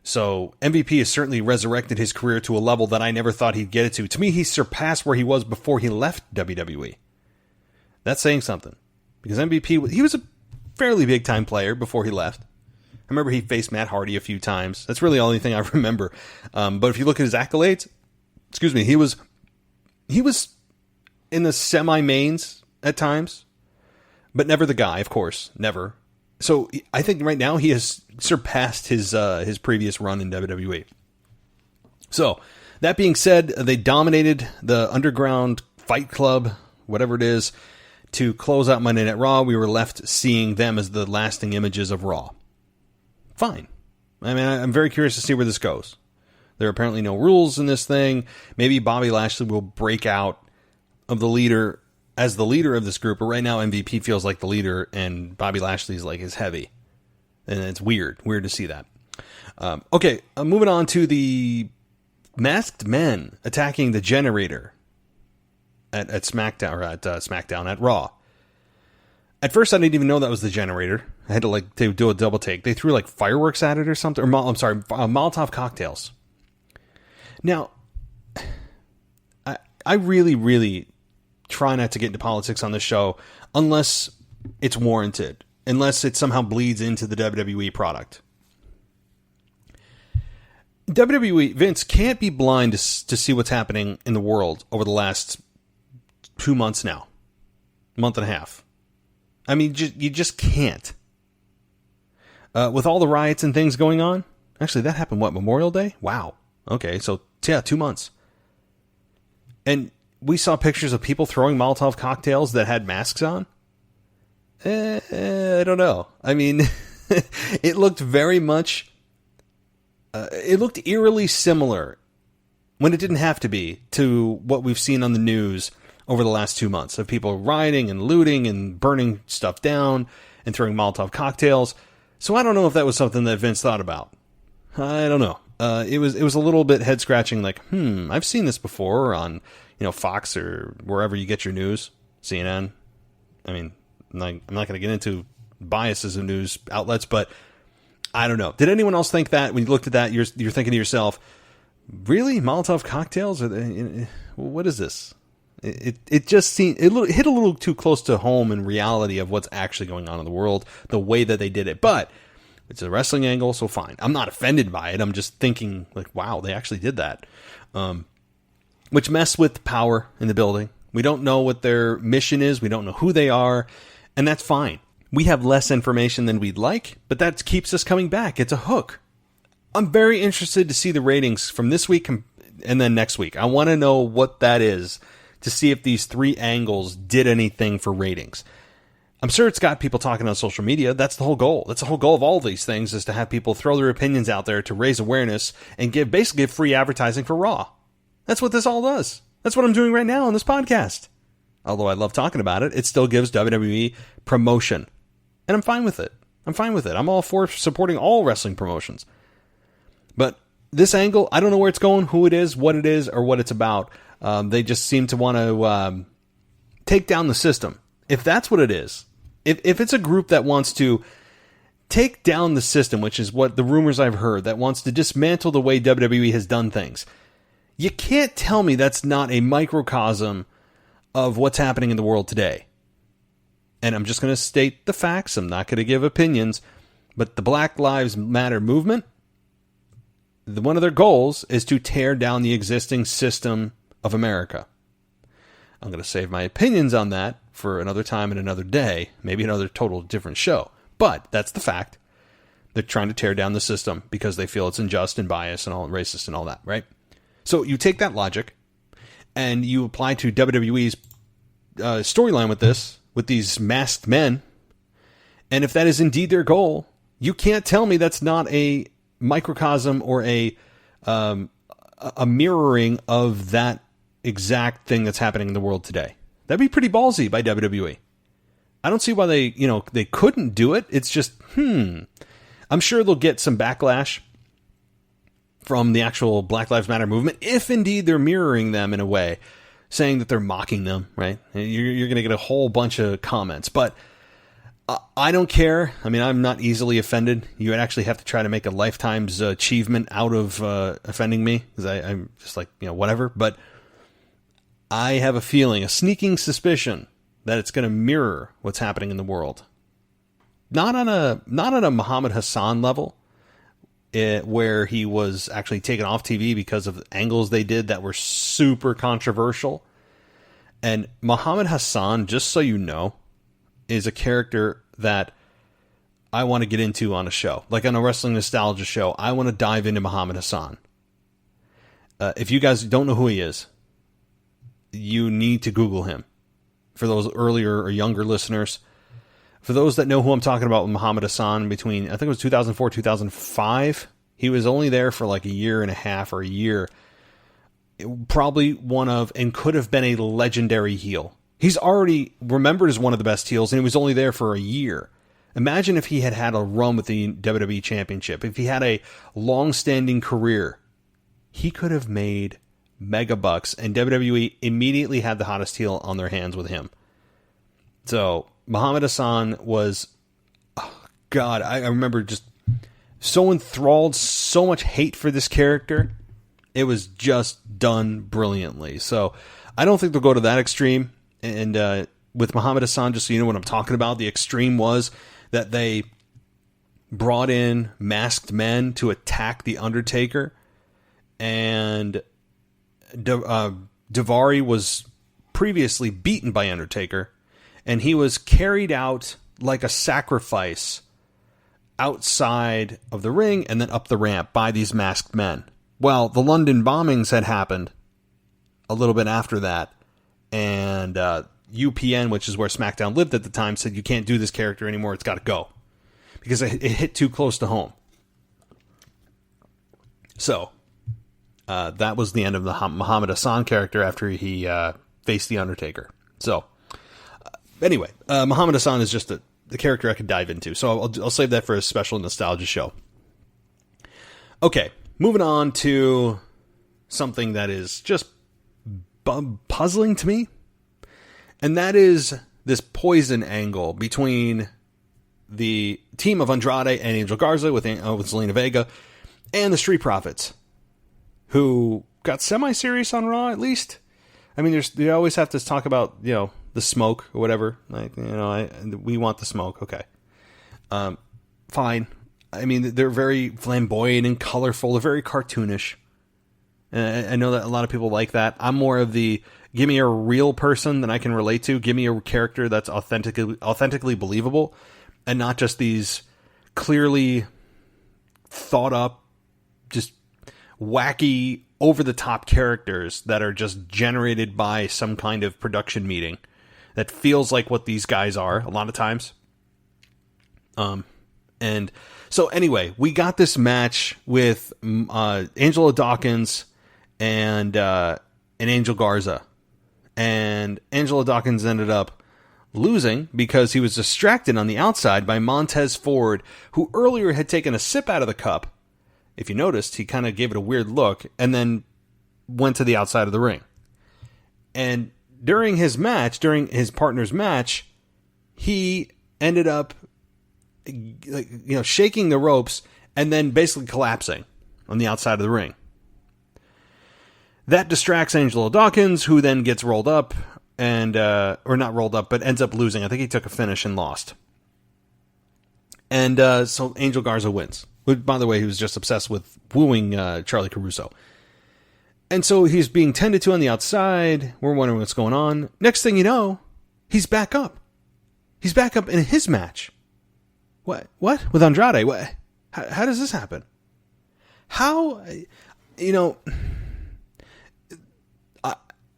So MVP has certainly resurrected his career to a level that I never thought he'd get it to. To me, he surpassed where he was before he left WWE. That's saying something. Because MVP, he was a fairly big-time player before he left. I remember he faced Matt Hardy a few times. That's really the only thing I remember. But if you look at his accolades, he was in the semi-mains at times, but never the guy, of course, never. So I think right now he has surpassed his previous run in WWE. So that being said, they dominated the Underground Fight Club, whatever it is, to close out Monday Night Raw. We were left seeing them as the lasting images of Raw. Fine. I mean, I'm very curious to see where this goes. There are apparently no rules in this thing. Maybe Bobby Lashley will break out of the leader as the leader of this group, but right now MVP feels like the leader and Bobby Lashley's like his heavy. And it's weird to see that. Okay, moving on to the Masked Men attacking the Generator at SmackDown, at Raw. At first, I didn't even know that was the Generator. I had to do a double take. They threw fireworks at it or something. Molotov cocktails. Now, I really, really try not to get into politics on this show unless it's warranted, unless it somehow bleeds into the WWE product. WWE, Vince can't be blind to see what's happening in the world over the last 2 months now. Month and a half. I mean, you just can't. With all the riots and things going on. Actually, that happened, Memorial Day? Wow. Okay, so, 2 months. And we saw pictures of people throwing Molotov cocktails that had masks on. I don't know. I mean, it looked very much... it looked eerily similar, when it didn't have to be, to what we've seen on the news over the last 2 months of people rioting and looting and burning stuff down and throwing Molotov cocktails. So I don't know if that was something that Vince thought about. I don't know. It was a little bit head scratching. I've seen this before on Fox or wherever you get your news, CNN. I mean, I'm not going to get into biases of news outlets, but I don't know. Did anyone else think that when you looked at that? You're thinking to yourself, really, Molotov cocktails? What is this? It just seemed it hit a little too close to home in reality of what's actually going on in the world, the way that they did it. But it's a wrestling angle, so fine. I'm not offended by it. I'm just thinking, wow, they actually did that. Which messed with power in the building. We don't know what their mission is. We don't know who they are. And that's fine. We have less information than we'd like, but that keeps us coming back. It's a hook. I'm very interested to see the ratings from this week and then next week. I want to know what that is, to see if these 3 angles did anything for ratings. I'm sure it's got people talking on social media. That's the whole goal. That's the whole goal of all these things, is to have people throw their opinions out there to raise awareness and basically give free advertising for Raw. That's what this all does. That's what I'm doing right now on this podcast. Although I love talking about it, it still gives WWE promotion. And I'm fine with it. I'm all for supporting all wrestling promotions. But this angle, I don't know where it's going, who it is, what it is, or what it's about. They just seem to want to take down the system. If that's what it is, If it's a group that wants to take down the system, which is what the rumors I've heard, that wants to dismantle the way WWE has done things, you can't tell me that's not a microcosm of what's happening in the world today. And I'm just going to state the facts. I'm not going to give opinions. But the Black Lives Matter movement, one of their goals is to tear down the existing system of America. I'm going to save my opinions on that for another time and another day, maybe another total different show. But that's the fact. They're trying to tear down the system because they feel it's unjust and biased and all racist and all that, right? So you take that logic and you apply to WWE's storyline with this, with these masked men. And if that is indeed their goal, you can't tell me that's not a microcosm or a mirroring of that exact thing that's happening in the world today. That'd be pretty ballsy by WWE. I don't see why they couldn't do it. It's just, I'm sure they'll get some backlash from the actual Black Lives Matter movement, if indeed they're mirroring them in a way, saying that they're mocking them, right? You're going to get a whole bunch of comments, but I don't care. I mean, I'm not easily offended. You would actually have to try to make a lifetime's achievement out of offending me, because I'm just like, whatever. But I have a feeling, a sneaking suspicion, that it's going to mirror what's happening in the world. Not on a Muhammad Hassan level, where he was actually taken off TV because of angles they did that were super controversial. And Muhammad Hassan, just so you know, is a character that I want to get into on a show. Like on a Wrestling Nostalgia show, I want to dive into Muhammad Hassan. If you guys don't know who he is, you need to Google him. For those earlier or younger listeners, for those that know who I'm talking about with Muhammad Hassan, between, I think it was 2004, 2005, he was only there for like a year and a half or a year. Probably one of, and could have been a legendary heel. He's already remembered as one of the best heels, and he was only there for a year. Imagine if he had had a run with the WWE Championship. If he had a long-standing career, he could have made mega bucks, and WWE immediately had the hottest heel on their hands with him. So Muhammad Hassan was, God, I remember just so enthralled, so much hate for this character. It was just done brilliantly. So I don't think they'll go to that extreme. And with Muhammad Hassan, just so you know what I'm talking about, the extreme was that they brought in masked men to attack The Undertaker, and Daivari was previously beaten by Undertaker, and he was carried out like a sacrifice outside of the ring and then up the ramp by these masked men. Well, the London bombings had happened a little bit after that, and UPN, which is where SmackDown lived at the time, said you can't do this character anymore, it's got to go, because it hit too close to home. So that was the end of the Muhammad Hassan character after he faced The Undertaker. So anyway, Muhammad Hassan is just the character I could dive into, so I'll save that for a special nostalgia show. Okay, moving on to something that is just puzzling to me, and that is this poison angle between the team of Andrade and Angel Garza with Zelina Vega and the Street Profits, who got semi-serious on Raw, at least. I mean, you always have to talk about, the smoke or whatever. Like, we want the smoke. Okay. Fine. I mean, they're very flamboyant and colorful. They're very cartoonish. I know that a lot of people like that. I'm more of the, give me a real person that I can relate to. Give me a character that's authentically believable, and not just these clearly thought up, just wacky, over-the-top characters that are just generated by some kind of production meeting that feels like what these guys are a lot of times. And so anyway, we got this match with Angelo Dawkins and Angel Garza. And Angelo Dawkins ended up losing because he was distracted on the outside by Montez Ford, who earlier had taken a sip out of the cup. If you noticed, he kind of gave it a weird look and then went to the outside of the ring. And during his partner's match, he ended up shaking the ropes and then basically collapsing on the outside of the ring. That distracts Angelo Dawkins, who then gets rolled up and or not rolled up, but ends up losing. I think he took a finish and lost. And so Angel Garza wins. By the way, he was just obsessed with wooing Charlie Caruso. And so he's being tended to on the outside. We're wondering what's going on. Next thing you know, he's back up. He's back up in his match. What? With Andrade? What? How does this happen? How?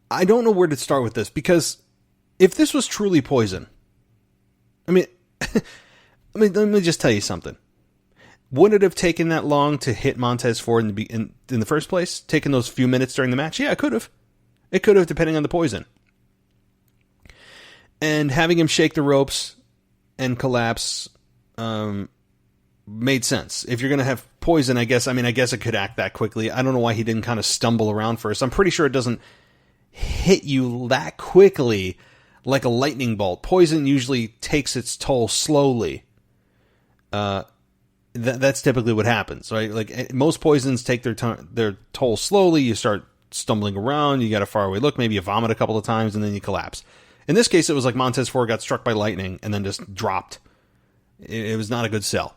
I don't know where to start with this, because if this was truly poison, I mean, let me just tell you something. Would it have taken that long to hit Montez Ford in the first place? Taking those few minutes during the match? Yeah, it could have. It could have, depending on the poison. And having him shake the ropes and collapse made sense. If you're going to have poison, I guess it could act that quickly. I don't know why he didn't kind of stumble around first. I'm pretty sure it doesn't hit you that quickly like a lightning bolt. Poison usually takes its toll slowly. That's typically what happens, right? Like most poisons take their toll slowly. You start stumbling around, you got a faraway look, maybe you vomit a couple of times, and then you collapse. In this case, it was like Montez Ford got struck by lightning and then just dropped. It was not a good sell.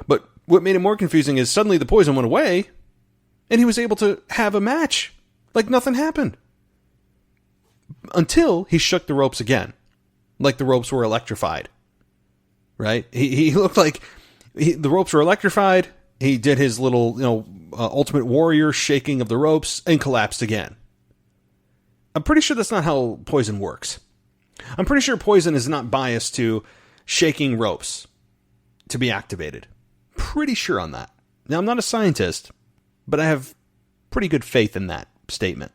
But what made it more confusing is suddenly the poison went away, and he was able to have a match like nothing happened. Until he shook the ropes again, like the ropes were electrified. Right? He looked like the ropes were electrified. He did his little, Ultimate Warrior shaking of the ropes and collapsed again. I'm pretty sure that's not how poison works. I'm pretty sure poison is not biased to shaking ropes to be activated. Pretty sure on that. Now, I'm not a scientist, but I have pretty good faith in that statement.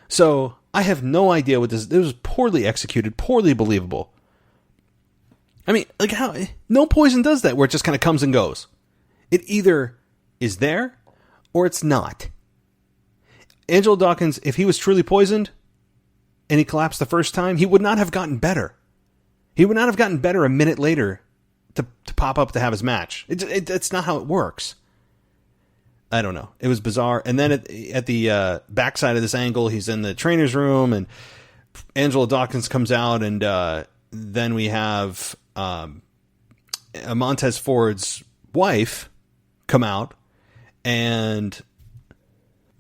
So, I have no idea what this... It was poorly executed, poorly believable. I mean, like how... No poison does that, where it just kind of comes and goes. It either is there, or it's not. Angelo Dawkins, if he was truly poisoned, and he collapsed the first time, he would not have gotten better. He would not have gotten better a minute later to pop up to have his match. It's not how it works. I don't know. It was bizarre. And then at the backside of this angle, he's in the trainer's room, and Angelo Dawkins comes out, and then we have Montez Ford's wife come out, and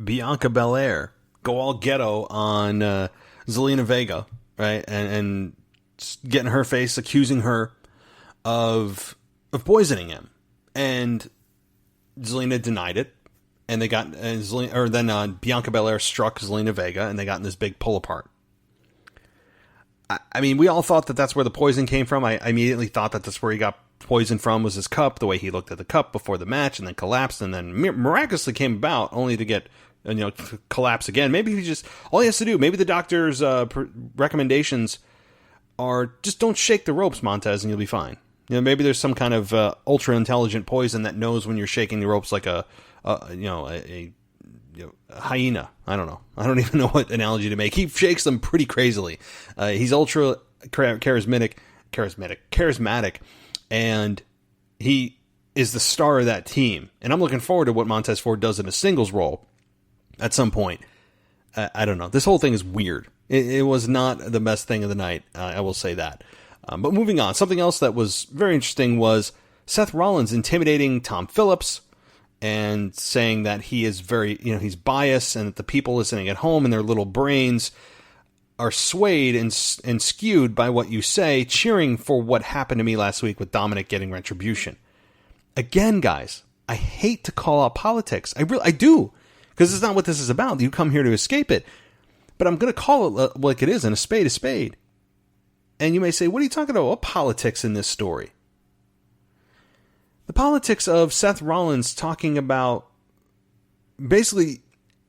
Bianca Belair go all ghetto on Zelina Vega, right? And getting her face, accusing her of poisoning him. And Zelina denied it, and they got Bianca Belair struck Zelina Vega, and they got in this big pull apart. I mean, we all thought that that's where the poison came from. I immediately thought that that's where he got poison from, was his cup, the way he looked at the cup before the match, and then collapsed, and then miraculously came about, only to get collapse again. Maybe all he has to do, maybe the doctor's recommendations are just don't shake the ropes, Montez, and you'll be fine. Maybe there's some kind of ultra intelligent poison that knows when you're shaking the ropes like a hyena. I don't know. I don't even know what analogy to make. He shakes them pretty crazily. He's ultra charismatic, and he is the star of that team. And I'm looking forward to what Montez Ford does in a singles role at some point. I don't know. This whole thing is weird. It was not the best thing of the night. I will say that. But moving on, something else that was very interesting was Seth Rollins intimidating Tom Phillips and saying that he is very, he's biased, and that the people listening at home and their little brains are swayed and skewed by what you say, cheering for what happened to me last week with Dominic getting retribution. Again, guys, I hate to call out politics. I do, because it's not what this is about. You come here to escape it. But I'm going to call it like it is, and a spade is spade. And you may say, what are you talking about? What politics in this story? The politics of Seth Rollins talking about, basically,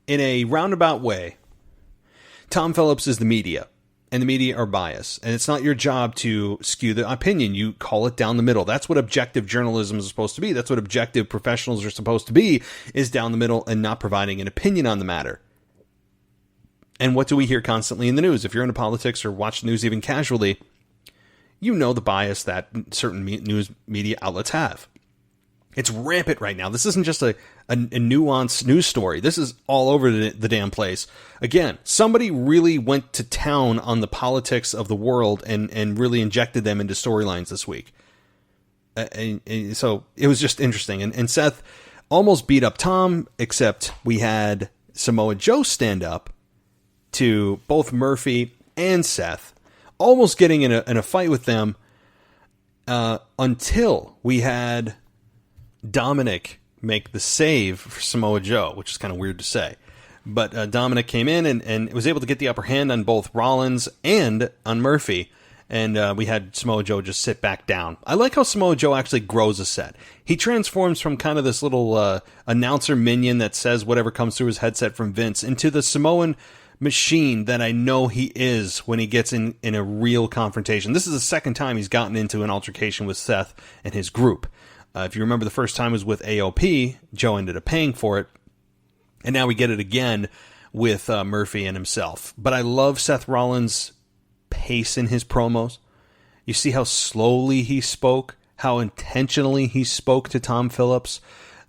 in a roundabout way, Tom Phillips is the media, and the media are biased. And it's not your job to skew the opinion. You call it down the middle. That's what objective journalism is supposed to be. That's what objective professionals are supposed to be, is down the middle and not providing an opinion on the matter. And what do we hear constantly in the news? If you're into politics or watch the news even casually, you know the bias that certain news media outlets have. It's rampant right now. This isn't just a nuanced news story. This is all over the damn place. Again, somebody really went to town on the politics of the world and really injected them into storylines this week. And so it was just interesting. And Seth almost beat up Tom, except we had Samoa Joe stand up to both Murphy and Seth, almost getting in a fight with them until we had Dominick make the save for Samoa Joe, which is kind of weird to say. But Dominick came in and was able to get the upper hand on both Rollins and on Murphy. And we had Samoa Joe just sit back down. I like how Samoa Joe actually grows a set. He transforms from kind of this little announcer minion that says whatever comes through his headset from Vince into the Samoan machine that I know he is when he gets in a real confrontation. This is the second time he's gotten into an altercation with Seth and his group. If you remember, the first time was with AOP. Joe ended up paying for it. And now we get it again with Murphy and himself. But I love Seth Rollins' pace in his promos. You see how slowly he spoke, how intentionally he spoke to Tom Phillips.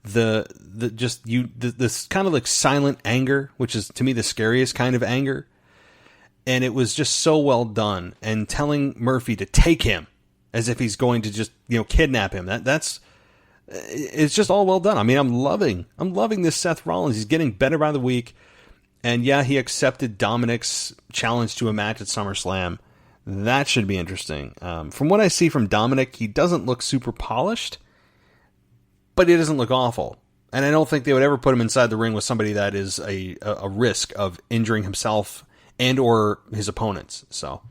This kind of like silent anger, which is to me the scariest kind of anger. And it was just so well done. And telling Murphy to take him as if he's going to just, kidnap him. It's just all well done. I mean, I'm loving this Seth Rollins. He's getting better by the week. And yeah, he accepted Dominick's challenge to a match at SummerSlam. That should be interesting. From what I see from Dominick, he doesn't look super polished, but he doesn't look awful. And I don't think they would ever put him inside the ring with somebody that is a risk of injuring himself and or his opponents. So,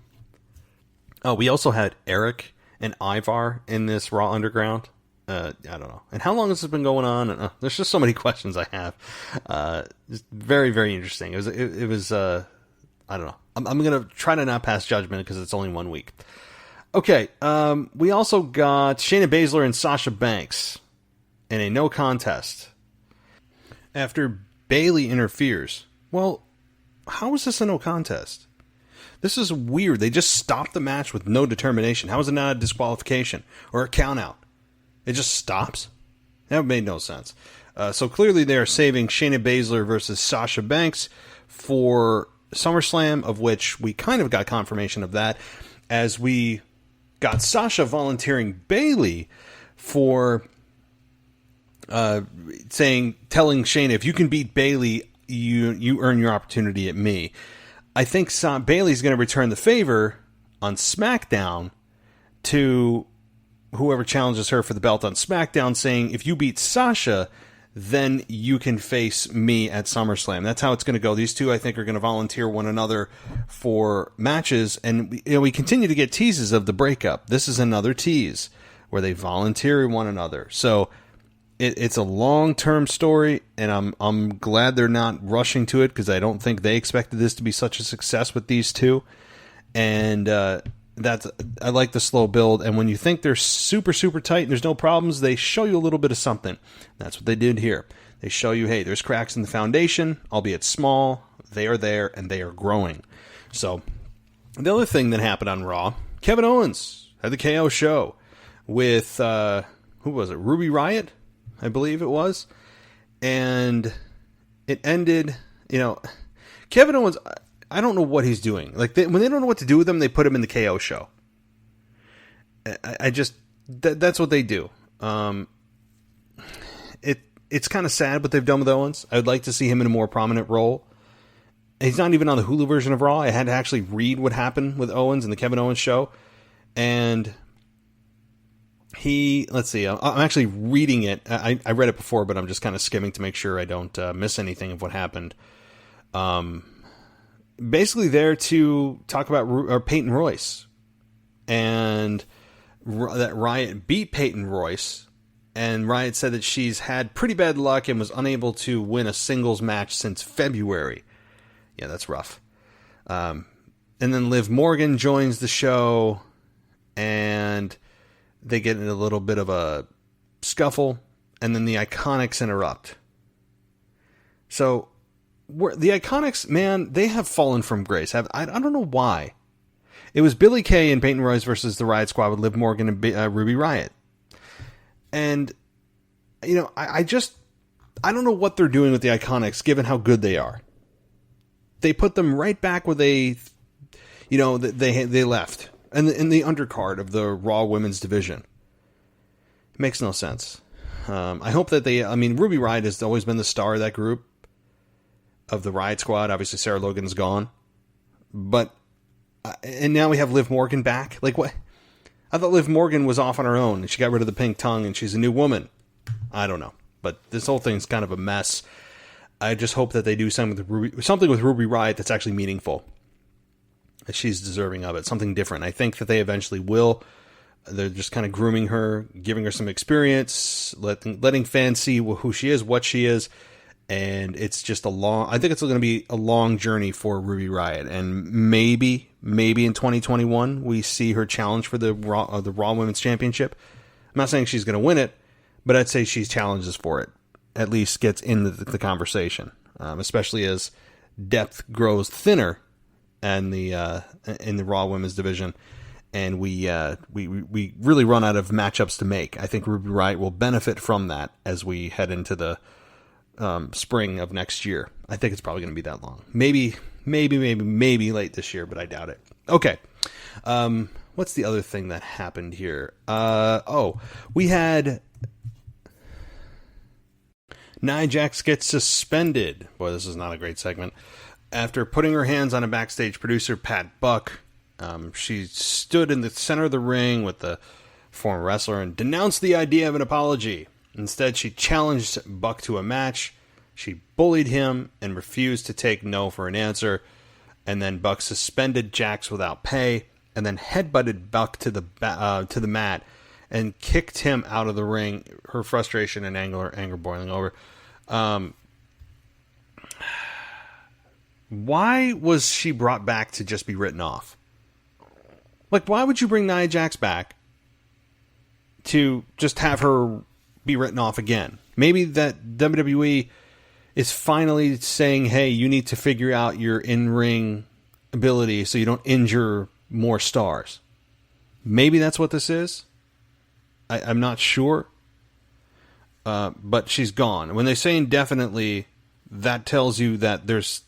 we also had Eric and Ivar in this Raw Underground. I don't know. And how long has this been going on? There's just so many questions I have. Just very, very interesting. It was I don't know. I'm going to try to not pass judgment because it's only 1 week. Okay. We also got Shayna Baszler and Sasha Banks in a no contest after Bayley interferes. Well, how is this a no contest? This is weird. They just stopped the match with no determination. How is it not a disqualification or a count out? It just stops? That made no sense. So clearly they are saving Shayna Baszler versus Sasha Banks for SummerSlam, of which we kind of got confirmation of that, as we got Sasha volunteering Bayley for telling Shayna, if you can beat Bayley, you earn your opportunity at me. I think Bayley's going to return the favor on SmackDown to whoever challenges her for the belt on SmackDown, saying, if you beat Sasha, then you can face me at SummerSlam. That's how it's going to go. These two, I think, are going to volunteer one another for matches, and we continue to get teases of the breakup. This is another tease where they volunteer one another. So it's a long-term story, and I'm glad they're not rushing to it, because I don't think they expected this to be such a success with these two. And I like the slow build, and when you think they're super, super tight and there's no problems, they show you a little bit of something. That's what they did here. They show you, hey, there's cracks in the foundation, albeit small. They are there, and they are growing. So, the other thing that happened on Raw, Kevin Owens had the KO show with, who was it, Ruby Riott, I believe it was. And it ended, Kevin Owens, I don't know what he's doing. Like, when they don't know what to do with him, they put him in the KO show. That's what they do. It's kind of sad what they've done with Owens. I would like to see him in a more prominent role. He's not even on the Hulu version of Raw. I had to actually read what happened with Owens in the Kevin Owens show. And let's see, I'm actually reading it. I read it before, but I'm just kind of skimming to make sure I don't miss anything of what happened. Basically there to talk about Peyton Royce, and that Riott beat Peyton Royce, and Riott said that she's had pretty bad luck and was unable to win a singles match since February. Yeah, that's rough. And then Liv Morgan joins the show, and they get in a little bit of a scuffle, and then the Iconics interrupt. So the Iconics, man, they have fallen from grace. I don't know why. It was Billie Kay and Peyton Royce versus the Riot Squad with Liv Morgan and Ruby Riott. And, I don't know what they're doing with the Iconics, given how good they are. They put them right back where they left. In the undercard of the Raw Women's Division. It makes no sense. I hope that Ruby Riott has always been the star of that group, of the Riot Squad. Obviously, Sarah Logan's gone. But, and now we have Liv Morgan back. Like, what? I thought Liv Morgan was off on her own, and she got rid of the pink tongue, and she's a new woman. I don't know. But this whole thing's kind of a mess. I just hope that they do something with Ruby Riott that's actually meaningful. She's deserving of it. Something different. I think that they eventually will. They're just kind of grooming her, giving her some experience, letting fans see who she is, what she is. And it's just I think it's going to be a long journey for Ruby Riott. And maybe in 2021, we see her challenge for the Raw Women's Championship. I'm not saying she's going to win it, but I'd say she challenges for it. At least gets in the conversation, especially as depth grows thinner and in the Raw Women's Division, and we really run out of matchups to make. I think Ruby Riott will benefit from that as we head into the spring of next year. I think it's probably going to be that long. Maybe late this year, but I doubt it. Okay. What's the other thing that happened here? We had Nia Jax gets suspended. Boy, this is not a great segment. After putting her hands on a backstage producer, Pat Buck, she stood in the center of the ring with the former wrestler and denounced the idea of an apology. Instead, she challenged Buck to a match. She bullied him and refused to take no for an answer. And then Buck suspended Jax without pay, and then headbutted Buck to the mat and kicked him out of the ring. Her frustration and anger boiling over. Why was she brought back to just be written off? Like, why would you bring Nia Jax back to just have her be written off again? Maybe that WWE is finally saying, hey, you need to figure out your in-ring ability so you don't injure more stars. Maybe that's what this is. I'm not sure. But she's gone. When they say indefinitely, that tells you that there's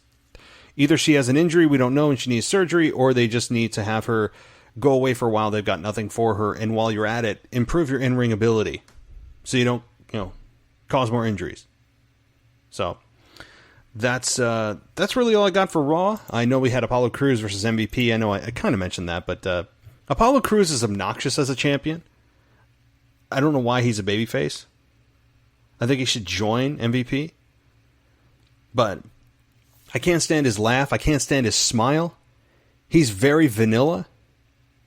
either she has an injury we don't know and she needs surgery, or they just need to have her go away for a while. They've got nothing for her. And while you're at it, improve your in-ring ability so you don't, cause more injuries. So that's really all I got for Raw. I know we had Apollo Crews versus MVP. I know I kind of mentioned that, but Apollo Crews is obnoxious as a champion. I don't know why he's a babyface. I think he should join MVP. But I can't stand his laugh. I can't stand his smile. He's very vanilla.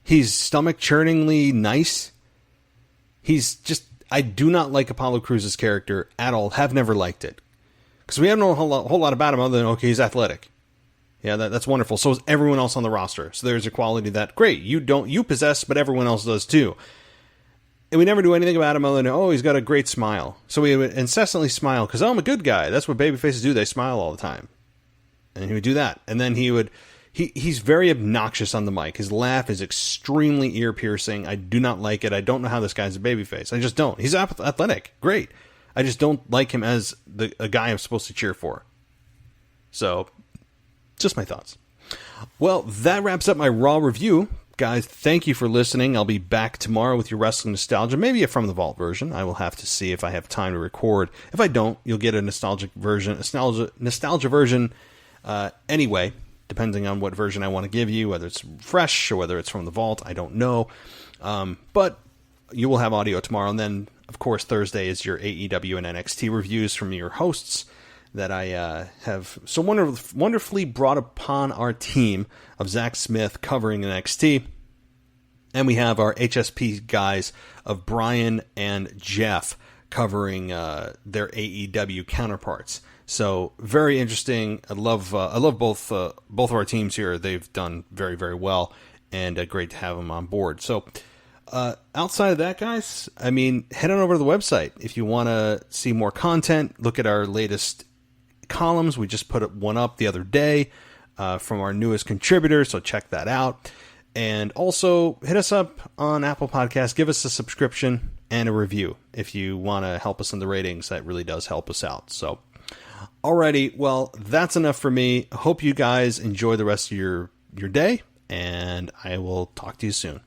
He's stomach-churningly nice. I do not like Apollo Crews' character at all. Have never liked it. Because we don't know a whole lot about him other than, okay, he's athletic. Yeah, that's wonderful. So is everyone else on the roster. So there's a quality that, great, you possess, but everyone else does too. And we never do anything about him other than, he's got a great smile. So we would incessantly smile, because, I'm a good guy. That's what babyfaces do. They smile all the time. And he would do that. And then he's very obnoxious on the mic. His laugh is extremely ear-piercing. I do not like it. I don't know how this guy's a babyface. I just don't. He's athletic. Great. I just don't like him as a guy I'm supposed to cheer for. So, just my thoughts. Well, that wraps up my Raw review. Guys, thank you for listening. I'll be back tomorrow with your wrestling nostalgia, maybe a From the Vault version. I will have to see if I have time to record. If I don't, you'll get a nostalgia version anyway, depending on what version I want to give you, whether it's fresh or whether it's from the vault. I don't know. But you will have audio tomorrow. And then, of course, Thursday is your AEW and NXT reviews from your hosts that I have so wonderfully brought upon our team of Zach Smith covering NXT. And we have our HSP guys of Brian and Jeff covering their AEW counterparts. So very interesting. I love both of our teams here. They've done very, very well, and great to have them on board. So outside of that, guys, head on over to the website if you want to see more content. Look at our latest columns. We just put one up the other day from our newest contributor, so check that out. And also hit us up on Apple Podcasts. Give us a subscription and a review if you want to help us in the ratings. That really does help us out. So, alrighty, well, that's enough for me. Hope you guys enjoy the rest of your day, and I will talk to you soon.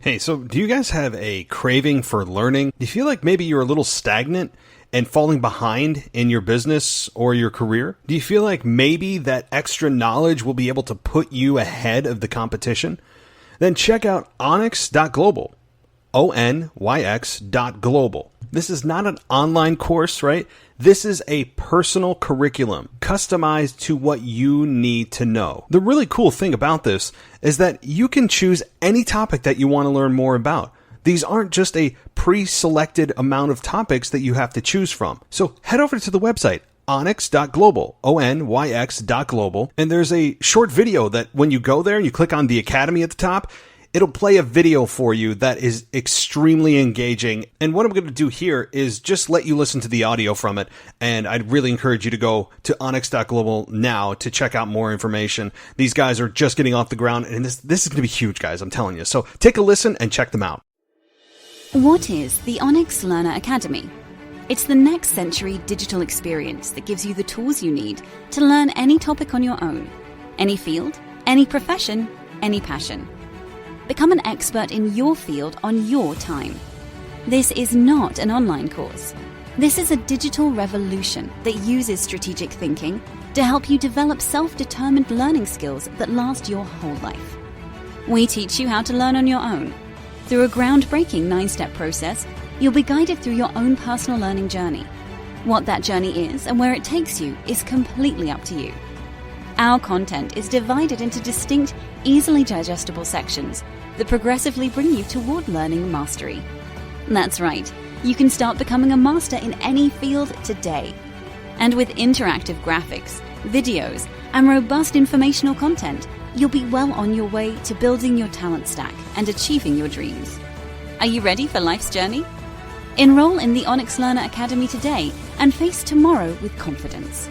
Hey, so do you guys have a craving for learning? Do you feel like maybe you're a little stagnant and falling behind in your business or your career? Do you feel like maybe that extra knowledge will be able to put you ahead of the competition? Then check out onyx.global. ONYX.global. This is not an online course, right? This is a personal curriculum customized to what you need to know. The really cool thing about this is that you can choose any topic that you want to learn more about. These aren't just a pre-selected amount of topics that you have to choose from. So head over to the website, onyx.global, ONYX.global, and there's a short video that when you go there and you click on the Academy at the top, it'll play a video for you that is extremely engaging. And what I'm going to do here is just let you listen to the audio from it. And I'd really encourage you to go to onyx.global now to check out more information. These guys are just getting off the ground, and this is going to be huge, guys. I'm telling you. So take a listen and check them out. What is the Onyx Learner Academy? It's the next century digital experience that gives you the tools you need to learn any topic on your own, any field, any profession, any passion. Become an expert in your field on your time. This is not an online course. This is a digital revolution that uses strategic thinking to help you develop self-determined learning skills that last your whole life. We teach you how to learn on your own. Through a groundbreaking 9-step process, you'll be guided through your own personal learning journey. What that journey is and where it takes you is completely up to you. Our content is divided into distinct, easily digestible sections that progressively bring you toward learning mastery. That's right, you can start becoming a master in any field today. And with interactive graphics, videos, and robust informational content, you'll be well on your way to building your talent stack and achieving your dreams. Are you ready for life's journey? Enroll in the Onyx Learner Academy today and face tomorrow with confidence.